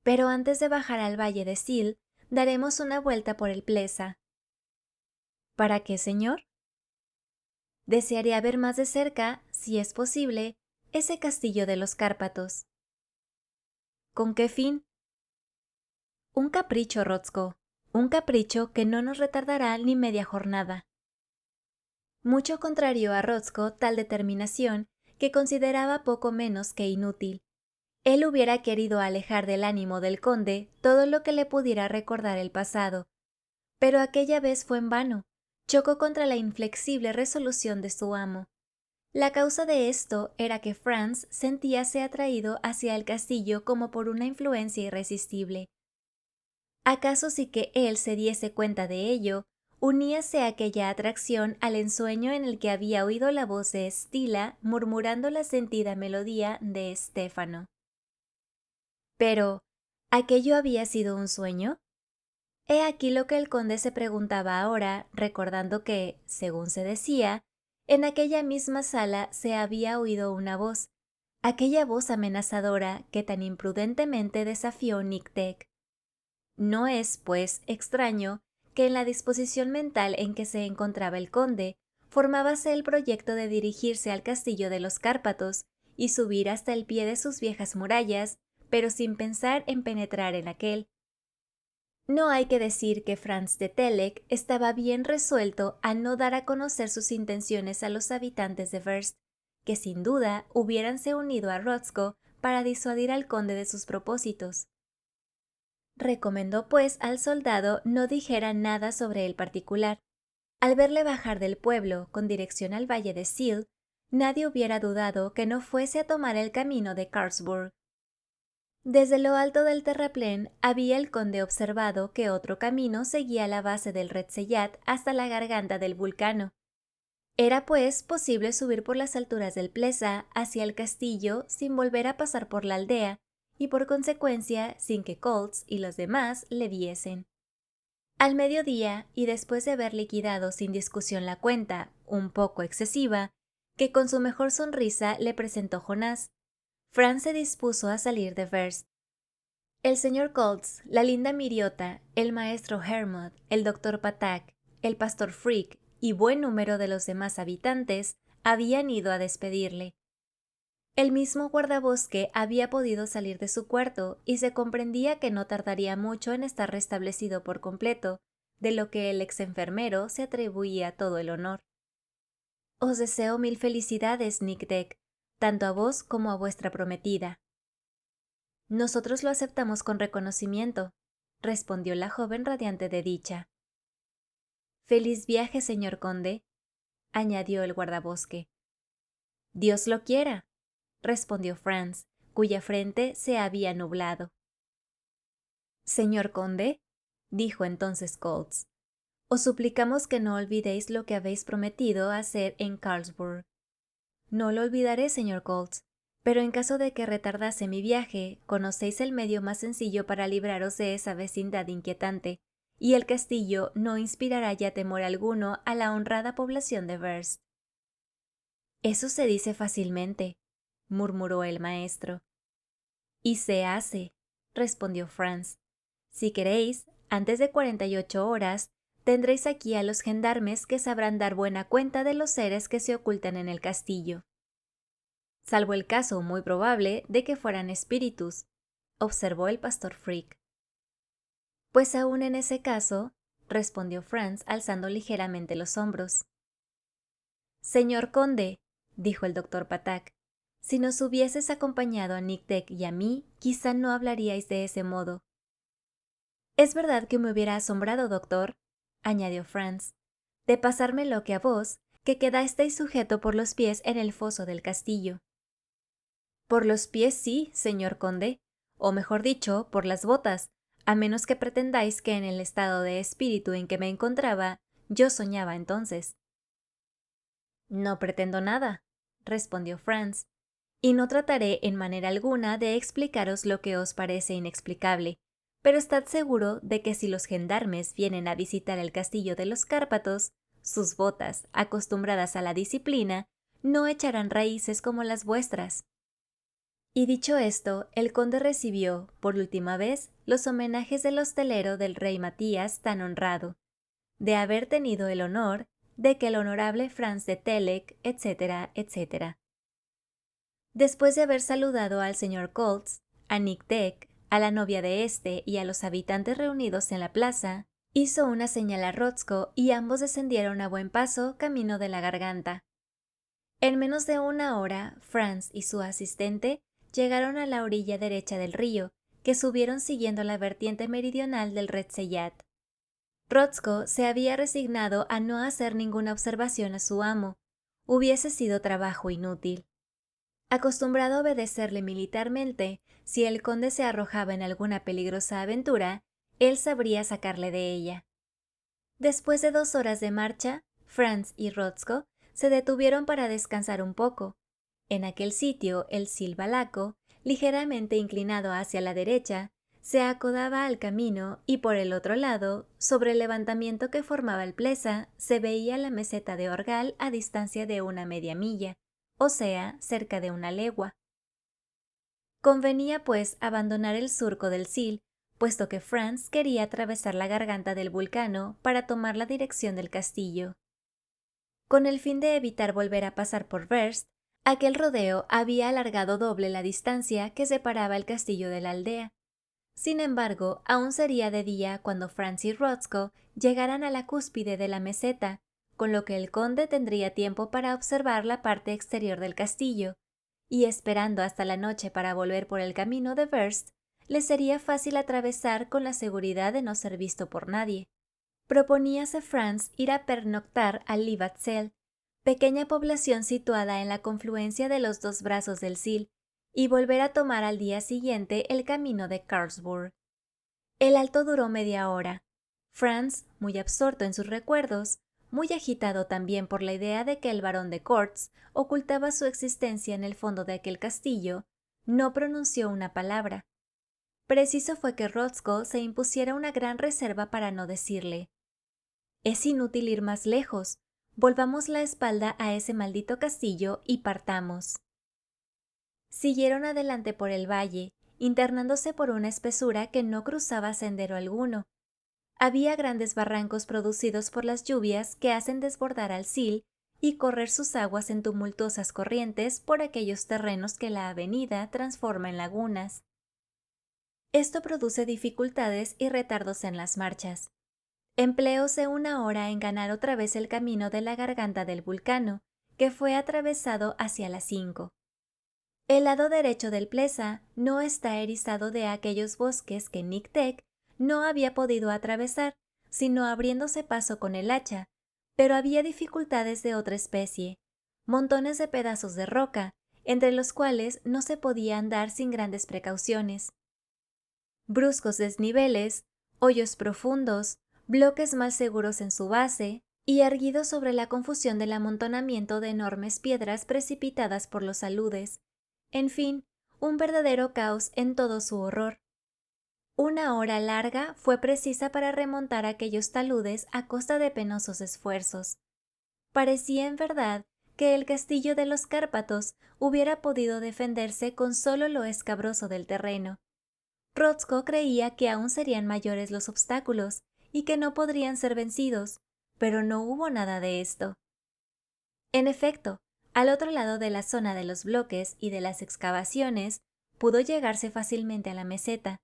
Pero antes de bajar al valle de Sil, daremos una vuelta por el Plesa». «¿Para qué, señor?» «Desearía ver más de cerca, si es posible, ese castillo de los Cárpatos». «¿Con qué fin?» «Un capricho, Rothsco, un capricho que no nos retardará ni media jornada». Mucho contrarió a Rothsco tal determinación, que consideraba poco menos que inútil. Él hubiera querido alejar del ánimo del conde todo lo que le pudiera recordar el pasado, pero aquella vez fue en vano. Chocó contra la inflexible resolución de su amo. La causa de esto era que Franz sentíase atraído hacia el castillo como por una influencia irresistible. ¿Acaso sí que él se diese cuenta de ello, uníase aquella atracción al ensueño en el que había oído la voz de Stila murmurando la sentida melodía de Stefano? Pero, ¿aquello había sido un sueño? He aquí lo que el conde se preguntaba ahora, recordando que, según se decía, en aquella misma sala se había oído una voz, aquella voz amenazadora que tan imprudentemente desafió Nictec. No es, pues, extraño que en la disposición mental en que se encontraba el conde, formábase el proyecto de dirigirse al castillo de los Cárpatos y subir hasta el pie de sus viejas murallas, pero sin pensar en penetrar en aquel. No hay que decir que Franz de Telek estaba bien resuelto a no dar a conocer sus intenciones a los habitantes de Verst, que sin duda hubiéranse unido a Rothsco para disuadir al conde de sus propósitos. Recomendó pues al soldado no dijera nada sobre el particular. Al verle bajar del pueblo con dirección al valle de Sil, nadie hubiera dudado que no fuese a tomar el camino de Karlsburg. Desde lo alto del terraplén había el conde observado que otro camino seguía la base del Retseyat hasta la garganta del Vulcano. Era pues posible subir por las alturas del Plesa hacia el castillo sin volver a pasar por la aldea y por consecuencia sin que Koltz y los demás le viesen. Al mediodía, y después de haber liquidado sin discusión la cuenta, un poco excesiva, que con su mejor sonrisa le presentó Jonás, Franz se dispuso a salir de Verst. El señor Koltz, la linda Miriota, el maestro Hermod, el doctor Patak, el pastor Frick y buen número de los demás habitantes habían ido a despedirle. El mismo guardabosque había podido salir de su cuarto y se comprendía que no tardaría mucho en estar restablecido por completo, de lo que el ex enfermero se atribuía todo el honor. «Os deseo mil felicidades, Nictec, tanto a vos como a vuestra prometida». «Nosotros lo aceptamos con reconocimiento», respondió la joven radiante de dicha. «Feliz viaje, señor conde», añadió el guardabosque. «Dios lo quiera», respondió Franz, cuya frente se había nublado. «Señor conde», dijo entonces Koltz, «os suplicamos que no olvidéis lo que habéis prometido hacer en Karlsburg». «No lo olvidaré, señor Koltz. Pero en caso de que retardase mi viaje, conocéis el medio más sencillo para libraros de esa vecindad inquietante, y el castillo no inspirará ya temor alguno a la honrada población de Verst. Eso se dice fácilmente, murmuró el maestro. Y se hace, respondió Franz. Si queréis, antes de 48 horas, tendréis aquí a los gendarmes que sabrán dar buena cuenta de los seres que se ocultan en el castillo. Salvo el caso muy probable de que fueran espíritus, observó el pastor Frick. Pues aún en ese caso, respondió Franz alzando ligeramente los hombros. Señor conde, dijo el doctor Patak, si nos hubieses acompañado a Nick Deck y a mí, quizá no hablaríais de ese modo. Es verdad que me hubiera asombrado, doctor, añadió Franz, de pasarme lo que a vos, que quedasteis sujeto por los pies en el foso del castillo. Por los pies sí, señor conde, o mejor dicho, por las botas, a menos que pretendáis que en el estado de espíritu en que me encontraba, yo soñaba entonces. No pretendo nada, respondió Franz, y no trataré en manera alguna de explicaros lo que os parece inexplicable, pero estad seguro de que si los gendarmes vienen a visitar el castillo de los Cárpatos, sus botas, acostumbradas a la disciplina, no echarán raíces como las vuestras. Y dicho esto, el conde recibió, por última vez, los homenajes del hostelero del rey Matías tan honrado, de haber tenido el honor de que el honorable Franz de Telek, etcétera, etcétera. Después de haber saludado al señor Koltz, a Nick Deck, a la novia de éste y a los habitantes reunidos en la plaza, hizo una señal a Rotzko y ambos descendieron a buen paso camino de la garganta. En menos de una hora, Franz y su asistente llegaron a la orilla derecha del río, que subieron siguiendo la vertiente meridional del Retseyat. Rotzko se había resignado a no hacer ninguna observación a su amo. Hubiese sido trabajo inútil. Acostumbrado a obedecerle militarmente, si el conde se arrojaba en alguna peligrosa aventura, él sabría sacarle de ella. Después de 2 horas de marcha, Franz y Rotzko se detuvieron para descansar un poco. En aquel sitio, el Silbalaco, ligeramente inclinado hacia la derecha, se acodaba al camino y por el otro lado, sobre el levantamiento que formaba el Plesa, se veía la meseta de Orgal a distancia de una media milla, o sea, cerca de una legua. Convenía, pues, abandonar el surco del Sil, puesto que Franz quería atravesar la garganta del Vulcano para tomar la dirección del castillo. Con el fin de evitar volver a pasar por Verst, aquel rodeo había alargado doble la distancia que separaba el castillo de la aldea. Sin embargo, aún sería de día cuando Franz y Rotzko llegaran a la cúspide de la meseta, con lo que el conde tendría tiempo para observar la parte exterior del castillo, y esperando hasta la noche para volver por el camino de Verst, le sería fácil atravesar con la seguridad de no ser visto por nadie. Proponíase Franz ir a pernoctar a Livatzel, pequeña población situada en la confluencia de los dos brazos del Sil, y volver a tomar al día siguiente el camino de Karlsburg. El alto duró media hora. Franz, muy absorto en sus recuerdos, muy agitado también por la idea de que el barón de Kortz ocultaba su existencia en el fondo de aquel castillo, no pronunció una palabra. Preciso fue que Rotzko se impusiera una gran reserva para no decirle: «Es inútil ir más lejos. Volvamos la espalda a ese maldito castillo y partamos». Siguieron adelante por el valle, internándose por una espesura que no cruzaba sendero alguno. Había grandes barrancos producidos por las lluvias que hacen desbordar al Sil y correr sus aguas en tumultuosas corrientes por aquellos terrenos que la avenida transforma en lagunas. Esto produce dificultades y retardos en las marchas. Empleóse una hora en ganar otra vez el camino de la garganta del Vulcano, que fue atravesado hacia las 5. El lado derecho del Plesa no está erizado de aquellos bosques que Nick Deck no había podido atravesar, sino abriéndose paso con el hacha, pero había dificultades de otra especie, montones de pedazos de roca, entre los cuales no se podía andar sin grandes precauciones. Bruscos desniveles, hoyos profundos, bloques mal seguros en su base, y erguidos sobre la confusión del amontonamiento de enormes piedras precipitadas por los aludes, En fin, un verdadero caos en todo su horror. Una hora larga fue precisa para remontar aquellos taludes a costa de penosos esfuerzos. Parecía en verdad que el castillo de los Cárpatos hubiera podido defenderse con solo lo escabroso del terreno. Rotzko creía que aún serían mayores los obstáculos y que no podrían ser vencidos, pero no hubo nada de esto. En efecto, al otro lado de la zona de los bloques y de las excavaciones, pudo llegarse fácilmente a la meseta.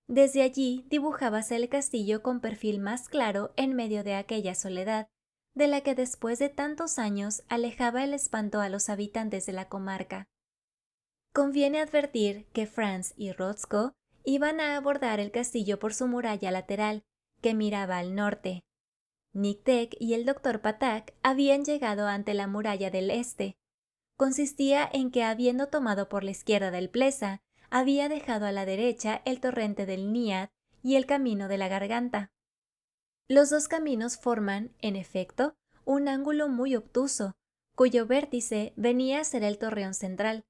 Desde allí dibujábase el castillo con perfil más claro en medio de aquella soledad, de la que después de tantos años alejaba el espanto a los habitantes de la comarca. Conviene advertir que Franz y Rotzko iban a abordar el castillo por su muralla lateral, que miraba al norte. Nik-Tek y el doctor Patak habían llegado ante la muralla del este. Consistía en que, habiendo tomado por la izquierda del Plesa, había dejado a la derecha el torrente del Niad y el camino de la garganta. Los dos caminos forman, en efecto, un ángulo muy obtuso, cuyo vértice venía a ser el torreón central.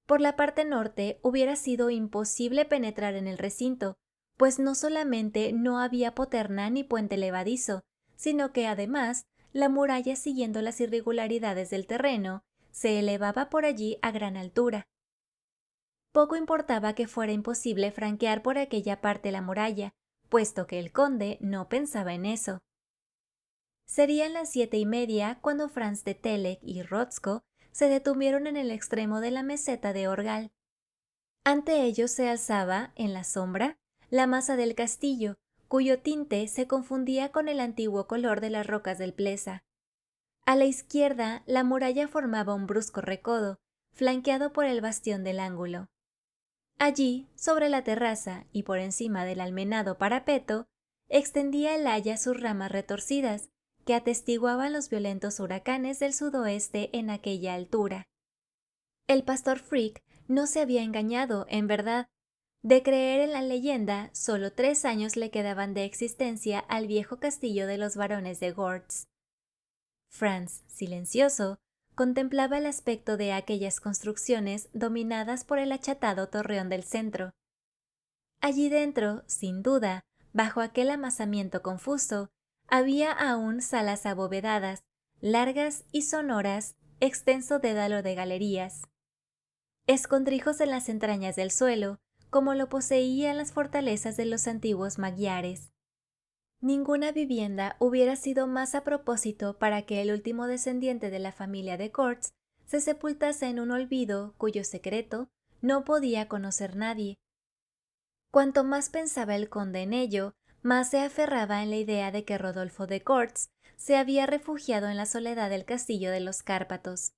Por la parte norte hubiera sido imposible penetrar en el recinto, pues no solamente no había poterna ni puente levadizo, sino que además la muralla, siguiendo las irregularidades del terreno, se elevaba por allí a gran altura. Poco importaba que fuera imposible franquear por aquella parte la muralla, puesto que el conde no pensaba en eso. Serían las 7:30 cuando Franz de Telek y Rotzko se detuvieron en el extremo de la meseta de Orgal. Ante ellos se alzaba, en la sombra, la masa del castillo, cuyo tinte se confundía con el antiguo color de las rocas del Plesa. A la izquierda, la muralla formaba un brusco recodo, flanqueado por el bastión del ángulo. Allí, sobre la terraza y por encima del almenado parapeto, extendía el haya sus ramas retorcidas, que atestiguaban los violentos huracanes del sudoeste en aquella altura. El pastor Frick no se había engañado, en verdad. De creer en la leyenda, solo 3 años le quedaban de existencia al viejo castillo de los barones de Gortz. Franz, silencioso, contemplaba el aspecto de aquellas construcciones dominadas por el achatado torreón del centro. Allí dentro, sin duda, bajo aquel amasamiento confuso, había aún salas abovedadas, largas y sonoras, extenso dédalo de galerías. Escondrijos en las entrañas del suelo, como lo poseían las fortalezas de los antiguos magiares. Ninguna vivienda hubiera sido más a propósito para que el último descendiente de la familia de Gortz se sepultase en un olvido cuyo secreto no podía conocer nadie. Cuanto más pensaba el conde en ello, más se aferraba en la idea de que Rodolfo de Gortz se había refugiado en la soledad del castillo de los Cárpatos.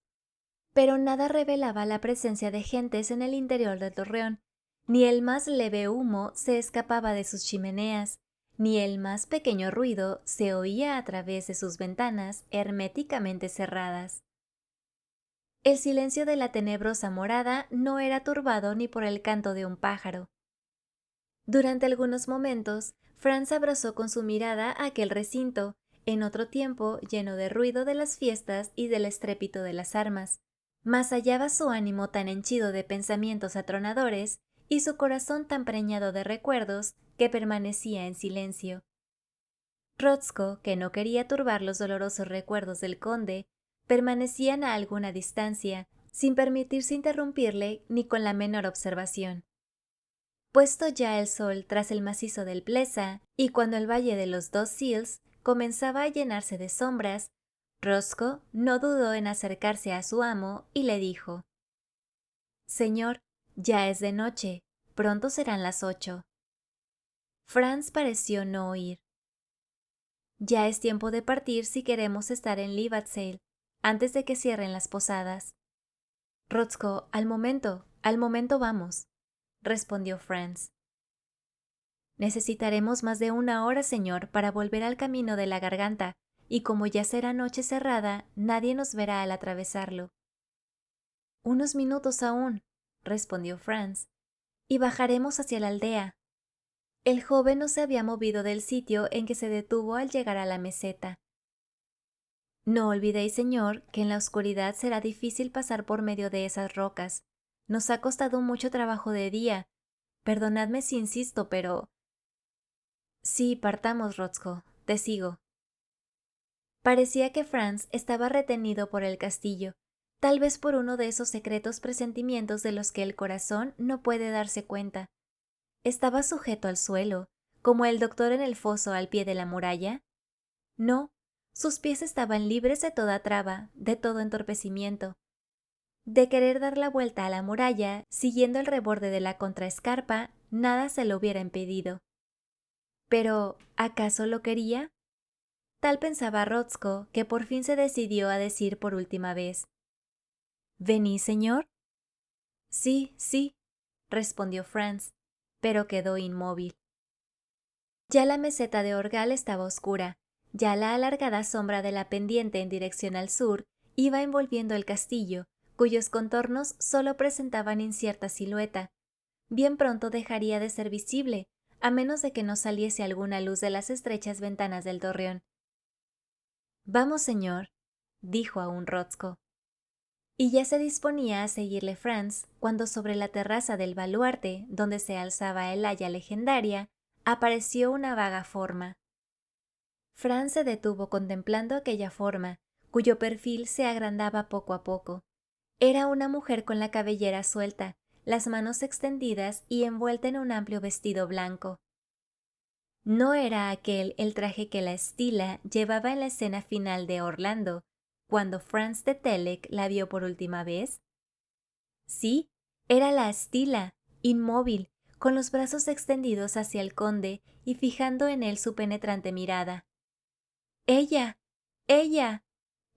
Pero nada revelaba la presencia de gentes en el interior del torreón, ni el más leve humo se escapaba de sus chimeneas, ni el más pequeño ruido se oía a través de sus ventanas herméticamente cerradas. El silencio de la tenebrosa morada no era turbado ni por el canto de un pájaro. Durante algunos momentos, Franz abrazó con su mirada aquel recinto, en otro tiempo lleno de ruido de las fiestas y del estrépito de las armas, mas hallaba su ánimo tan henchido de pensamientos atronadores y su corazón tan preñado de recuerdos que permanecía en silencio. Rotzko, que no quería turbar los dolorosos recuerdos del conde, permanecían a alguna distancia, sin permitirse interrumpirle ni con la menor observación. Puesto ya el sol tras el macizo del Plesa, y cuando el valle de los Dos Seals comenzaba a llenarse de sombras, Rotzko no dudó en acercarse a su amo y le dijo: «Señor, ya es de noche, pronto serán las 8». Franz pareció no oír. «Ya es tiempo de partir si queremos estar en Livatsail, antes de que cierren las posadas». «Rotzko, al momento vamos», respondió Franz. «Necesitaremos más de 1 hora, señor, para volver al camino de la garganta, y como ya será noche cerrada, nadie nos verá al atravesarlo». «Unos minutos aún», respondió Franz, «y bajaremos hacia la aldea». El joven no se había movido del sitio en que se detuvo al llegar a la meseta. «No olvidéis, señor, que en la oscuridad será difícil pasar por medio de esas rocas», Nos ha costado mucho trabajo de día. Perdonadme si insisto, pero... Sí, partamos, Rotzko. Te sigo. Parecía que Franz estaba retenido por el castillo, tal vez por uno de esos secretos presentimientos de los que el corazón no puede darse cuenta. ¿Estaba sujeto al suelo, como el doctor en el foso al pie de la muralla? No, sus pies estaban libres de toda traba, de todo entorpecimiento. De querer dar la vuelta a la muralla, siguiendo el reborde de la contraescarpa, nada se lo hubiera impedido. Pero, ¿acaso lo quería? Tal pensaba Rotzko, que por fin se decidió a decir por última vez: ¿Venís, señor? Sí, sí, respondió Franz, pero quedó inmóvil. Ya la meseta de Orgal estaba oscura, ya la alargada sombra de la pendiente en dirección al sur iba envolviendo el castillo, cuyos contornos solo presentaban incierta silueta. Bien pronto dejaría de ser visible, a menos de que no saliese alguna luz de las estrechas ventanas del torreón. Vamos, señor, dijo aún Rotzko. Y ya se disponía a seguirle Franz cuando sobre la terraza del baluarte, donde se alzaba el haya legendaria, apareció una vaga forma. Franz se detuvo contemplando aquella forma, cuyo perfil se agrandaba poco a poco. Era una mujer con la cabellera suelta, las manos extendidas y envuelta en un amplio vestido blanco. ¿No era aquel el traje que la Stilla llevaba en la escena final de Orlando, cuando Franz de Telek la vio por última vez? Sí, era la Stilla, inmóvil, con los brazos extendidos hacia el conde y fijando en él su penetrante mirada. ¡Ella! ¡Ella!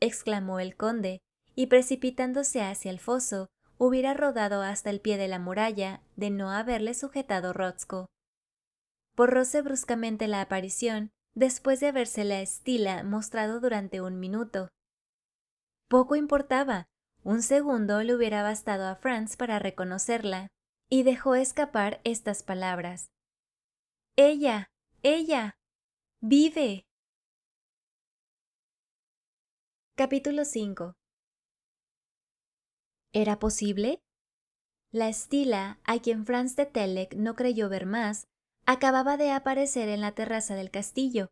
Exclamó el conde, y precipitándose hacia el foso, hubiera rodado hasta el pie de la muralla de no haberle sujetado Rotzko. Borróse bruscamente la aparición, después de haberse la Stilla mostrado durante un minuto. Poco importaba, un segundo le hubiera bastado a Franz para reconocerla, y dejó escapar estas palabras: ¡Ella! ¡Ella! ¡Vive! Capítulo 5. ¿Era posible? La Stilla, a quien Franz de Telek no creyó ver más, acababa de aparecer en la terraza del castillo.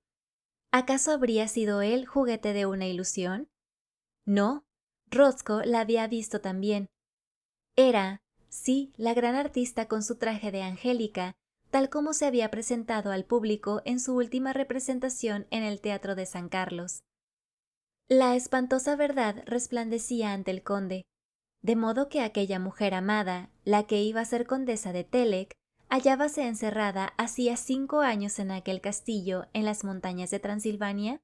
¿Acaso habría sido él juguete de una ilusión? No, Rotzko la había visto también. Era, sí, la gran artista con su traje de angélica, tal como se había presentado al público en su última representación en el Teatro de San Carlos. La espantosa verdad resplandecía ante el conde, de modo que aquella mujer amada, la que iba a ser condesa de Telek, hallábase encerrada hacía 5 años en aquel castillo en las montañas de Transilvania.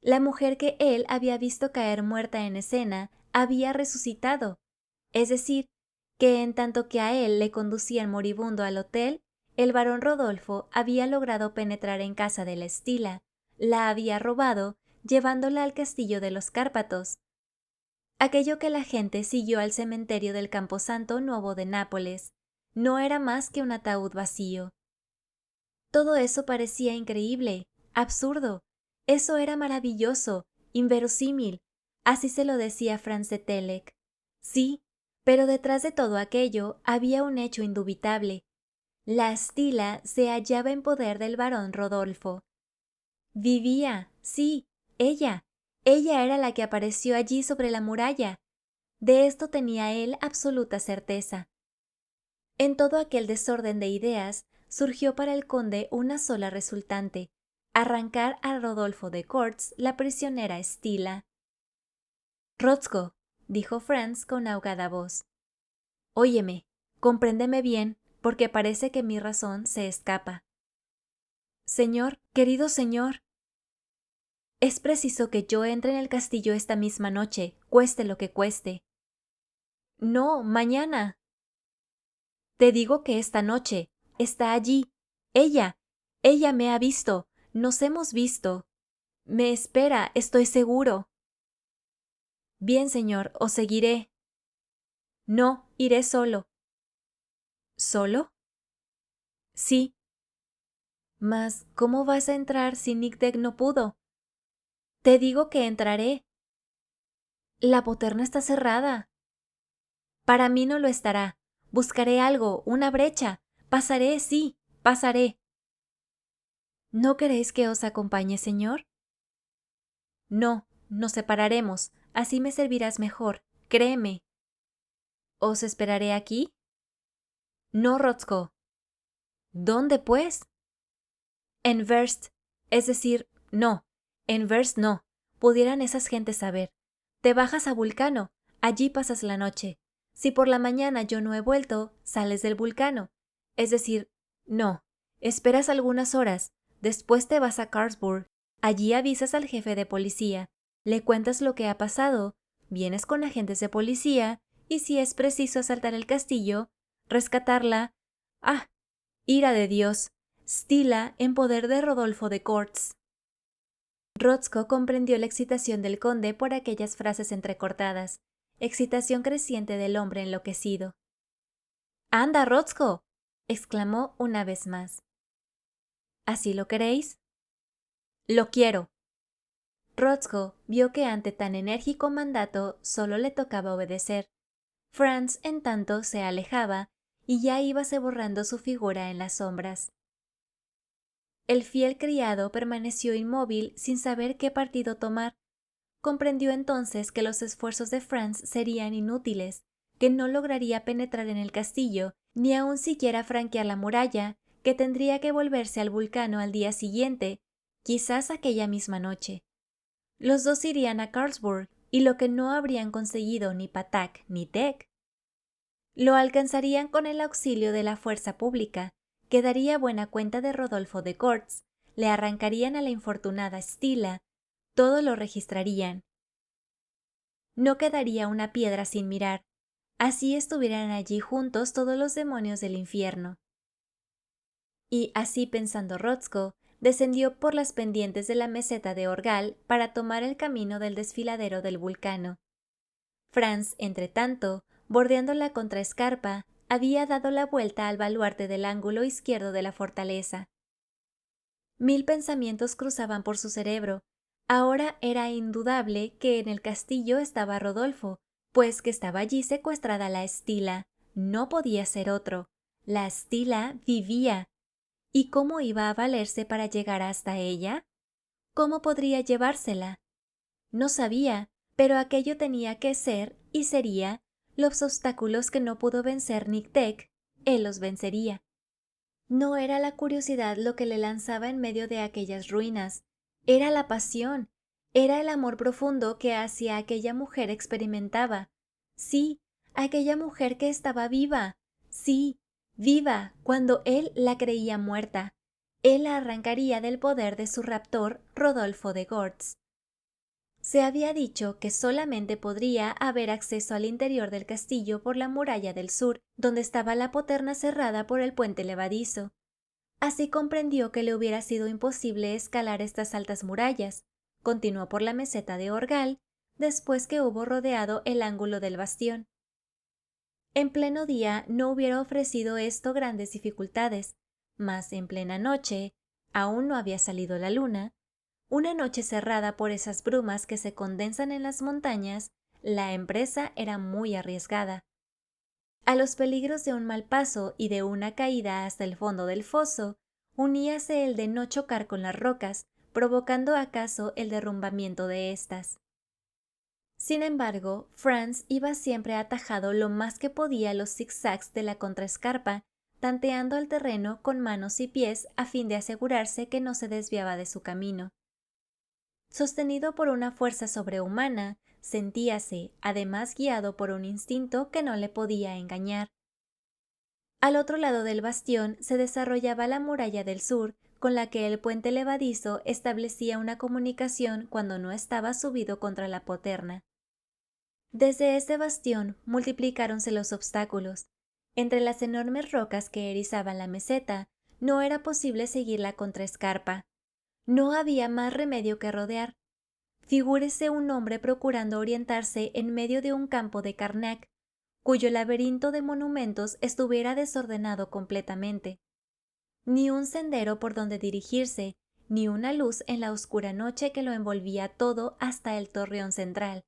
La mujer que él había visto caer muerta en escena había resucitado, es decir, que en tanto que a él le conducían moribundo al hotel, el barón Rodolfo había logrado penetrar en casa de la Stilla, la había robado, llevándola al castillo de los Cárpatos. Aquello que la gente siguió al cementerio del Camposanto Nuevo de Nápoles no era más que un ataúd vacío. Todo eso parecía increíble, absurdo. Eso era maravilloso, inverosímil. Así se lo decía Franz de Telek. Sí, pero detrás de todo aquello había un hecho indubitable. La Stilla se hallaba en poder del barón Rodolfo. Vivía, sí, ella. Ella era la que apareció allí sobre la muralla. De esto tenía él absoluta certeza. En todo aquel desorden de ideas surgió para el conde una sola resultante: arrancar a Rodolfo de Corts la prisionera Stilla. Rotzko, dijo Franz con ahogada voz, óyeme, compréndeme bien, porque parece que mi razón se escapa. Señor, querido señor, es preciso que yo entre en el castillo esta misma noche, cueste lo que cueste. No, mañana. Te digo que esta noche. Está allí. Ella me ha visto. Nos hemos visto. Me espera, estoy seguro. Bien, señor, os seguiré. No, iré solo. ¿Solo? Sí. Mas, ¿cómo vas a entrar si Nikdek no pudo? Te digo que entraré. La poterna está cerrada. Para mí no lo estará. Buscaré algo, una brecha. Pasaré, sí, pasaré. ¿No queréis que os acompañe, señor? No, nos separaremos. Así me servirás mejor. Créeme. ¿Os esperaré aquí? No, Rotzko. ¿Dónde, pues? En Verst. Es decir, no. En Verst no. Pudieran esas gentes saber. Te bajas a Vulcano. Allí pasas la noche. Si por la mañana yo no he vuelto, sales del Vulcano. Es decir, no. Esperas algunas horas. Después te vas a Carlsburg. Allí avisas al jefe de policía. Le cuentas lo que ha pasado. Vienes con agentes de policía. Y si es preciso asaltar el castillo, rescatarla. ¡Ah! Ira de Dios. Stila en poder de Rodolfo de Gortz. Rotzko comprendió la excitación del conde por aquellas frases entrecortadas, excitación creciente del hombre enloquecido. —¡Anda, Rotzko! —exclamó una vez más. —¿Así lo queréis? —Lo quiero. Rotzko vio que ante tan enérgico mandato solo le tocaba obedecer. Franz, en tanto, se alejaba y ya íbase borrando su figura en las sombras. El fiel criado permaneció inmóvil sin saber qué partido tomar. Comprendió entonces que los esfuerzos de Franz serían inútiles, que no lograría penetrar en el castillo, ni aun siquiera franquear la muralla, que tendría que volverse al Vulcano al día siguiente, quizás aquella misma noche. Los dos irían a Carlsburg, y lo que no habrían conseguido ni Patak ni Teck, lo alcanzarían con el auxilio de la fuerza pública, que daría buena cuenta de Rodolfo de Gortz, le arrancarían a la infortunada Stila, todo lo registrarían. No quedaría una piedra sin mirar, así estuvieran allí juntos todos los demonios del infierno. Y así pensando Rotzko, descendió por las pendientes de la meseta de Orgal para tomar el camino del desfiladero del Vulcano. Franz, entretanto, bordeando la contraescarpa, había dado la vuelta al baluarte del ángulo izquierdo de la fortaleza. Mil pensamientos cruzaban por su cerebro. Ahora era indudable que en el castillo estaba Rodolfo, pues que estaba allí secuestrada la Stila. No podía ser otro. La Stila vivía. ¿Y cómo iba a valerse para llegar hasta ella? ¿Cómo podría llevársela? No sabía, pero aquello tenía que ser y sería los obstáculos que no pudo vencer Nick Teck, él los vencería. No era la curiosidad lo que le lanzaba en medio de aquellas ruinas, era la pasión, era el amor profundo que hacia aquella mujer experimentaba. Sí, aquella mujer que estaba viva, sí, viva cuando él la creía muerta. Él la arrancaría del poder de su raptor Rodolfo de Gortz. Se había dicho que solamente podría haber acceso al interior del castillo por la muralla del sur, donde estaba la poterna cerrada por el puente levadizo. Así comprendió que le hubiera sido imposible escalar estas altas murallas. Continuó por la meseta de Orgal, después que hubo rodeado el ángulo del bastión. En pleno día no hubiera ofrecido esto grandes dificultades, mas en plena noche, aún no había salido la luna, una noche cerrada por esas brumas que se condensan en las montañas, la empresa era muy arriesgada. A los peligros de un mal paso y de una caída hasta el fondo del foso, uníase el de no chocar con las rocas, provocando acaso el derrumbamiento de éstas. Sin embargo, Franz iba siempre atajado lo más que podía los zigzags de la contraescarpa, tanteando el terreno con manos y pies a fin de asegurarse que no se desviaba de su camino. Sostenido por una fuerza sobrehumana, sentíase, además guiado por un instinto que no le podía engañar. Al otro lado del bastión se desarrollaba la muralla del sur, con la que el puente levadizo establecía una comunicación cuando no estaba subido contra la poterna. Desde este bastión multiplicáronse los obstáculos. Entre las enormes rocas que erizaban la meseta, no era posible seguir la contraescarpa. No había más remedio que rodear. Figúrese un hombre procurando orientarse en medio de un campo de Karnak, cuyo laberinto de monumentos estuviera desordenado completamente. Ni un sendero por donde dirigirse, ni una luz en la oscura noche que lo envolvía todo hasta el torreón central.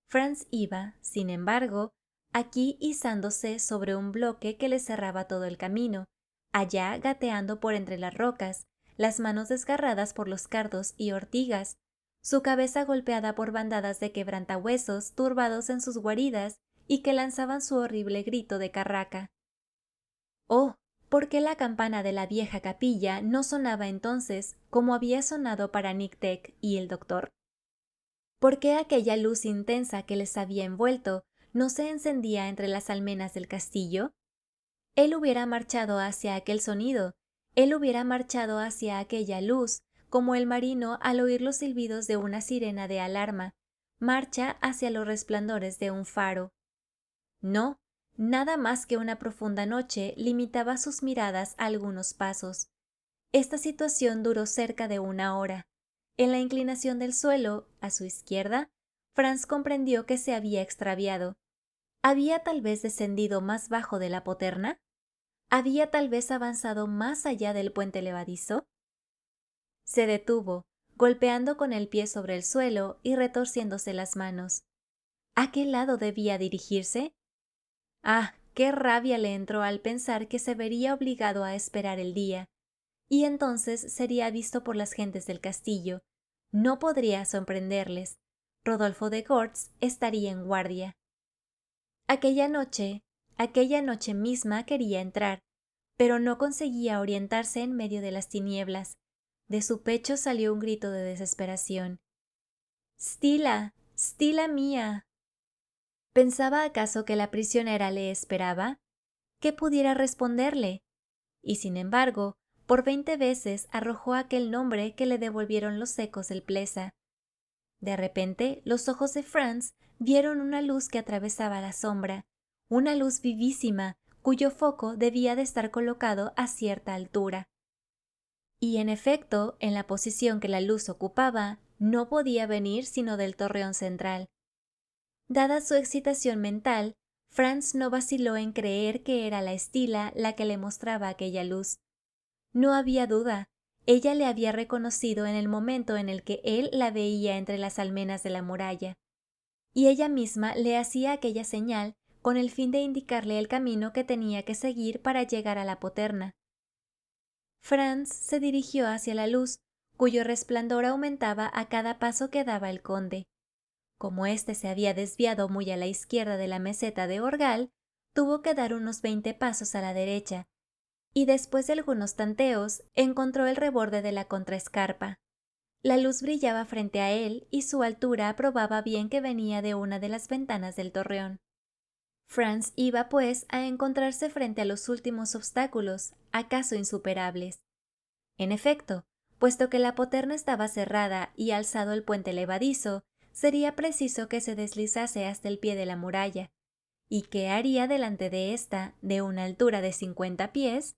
Franz iba, sin embargo, aquí izándose sobre un bloque que le cerraba todo el camino, allá gateando por entre las rocas, las manos desgarradas por los cardos y ortigas, su cabeza golpeada por bandadas de quebrantahuesos turbados en sus guaridas y que lanzaban su horrible grito de carraca. Oh, ¿por qué la campana de la vieja capilla no sonaba entonces como había sonado para Nick Deck y el doctor? ¿Por qué aquella luz intensa que les había envuelto no se encendía entre las almenas del castillo? Él hubiera marchado hacia aquel sonido, él hubiera marchado hacia aquella luz, como el marino al oír los silbidos de una sirena de alarma, marcha hacia los resplandores de un faro. No, nada más que una profunda noche limitaba sus miradas a algunos pasos. Esta situación duró cerca de 1 hora. En la inclinación del suelo, a su izquierda, Franz comprendió que se había extraviado. ¿Había tal vez descendido más bajo de la poterna? ¿Había tal vez avanzado más allá del puente levadizo? Se detuvo, golpeando con el pie sobre el suelo y retorciéndose las manos. ¿A qué lado debía dirigirse? Ah, qué rabia le entró al pensar que se vería obligado a esperar el día, y entonces sería visto por las gentes del castillo. No podría sorprenderles. Rodolfo de Gortz estaría en guardia. Aquella noche misma quería entrar, pero no conseguía orientarse en medio de las tinieblas. De su pecho salió un grito de desesperación. «¡Stila! ¡Stila mía!». ¿Pensaba acaso que la prisionera le esperaba? ¿Qué pudiera responderle? Y sin embargo, por 20 veces arrojó aquel nombre que le devolvieron los ecos del Plesa. De repente, los ojos de Franz vieron una luz que atravesaba la sombra, una luz vivísima, cuyo foco debía de estar colocado a cierta altura. Y en efecto, en la posición que la luz ocupaba, no podía venir sino del torreón central. Dada su excitación mental, Franz no vaciló en creer que era la Stila la que le mostraba aquella luz. No había duda, ella le había reconocido en el momento en el que él la veía entre las almenas de la muralla, y ella misma le hacía aquella señal con el fin de indicarle el camino que tenía que seguir para llegar a la poterna. Franz se dirigió hacia la luz, cuyo resplandor aumentaba a cada paso que daba el conde. Como éste se había desviado muy a la izquierda de la meseta de Orgal, tuvo que dar unos 20 pasos a la derecha, y después de algunos tanteos encontró el reborde de la contraescarpa. La luz brillaba frente a él y su altura probaba bien que venía de una de las ventanas del torreón. Franz iba, pues, a encontrarse frente a los últimos obstáculos, acaso insuperables. En efecto, puesto que la poterna estaba cerrada y alzado el puente levadizo, sería preciso que se deslizase hasta el pie de la muralla. ¿Y qué haría delante de ésta, de una altura de 50 pies?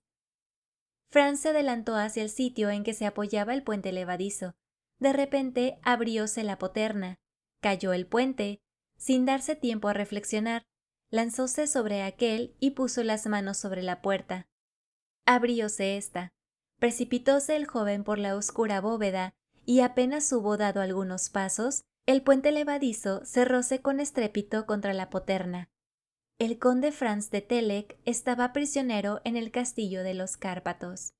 Franz se adelantó hacia el sitio en que se apoyaba el puente levadizo. De repente abrióse la poterna, cayó el puente, sin darse tiempo a reflexionar, lanzóse sobre aquél y puso las manos sobre la puerta. Abrióse ésta. Precipitóse el joven por la oscura bóveda, y apenas hubo dado algunos pasos, el puente levadizo cerróse con estrépito contra la poterna. El conde Franz de Telek estaba prisionero en el castillo de los Cárpatos.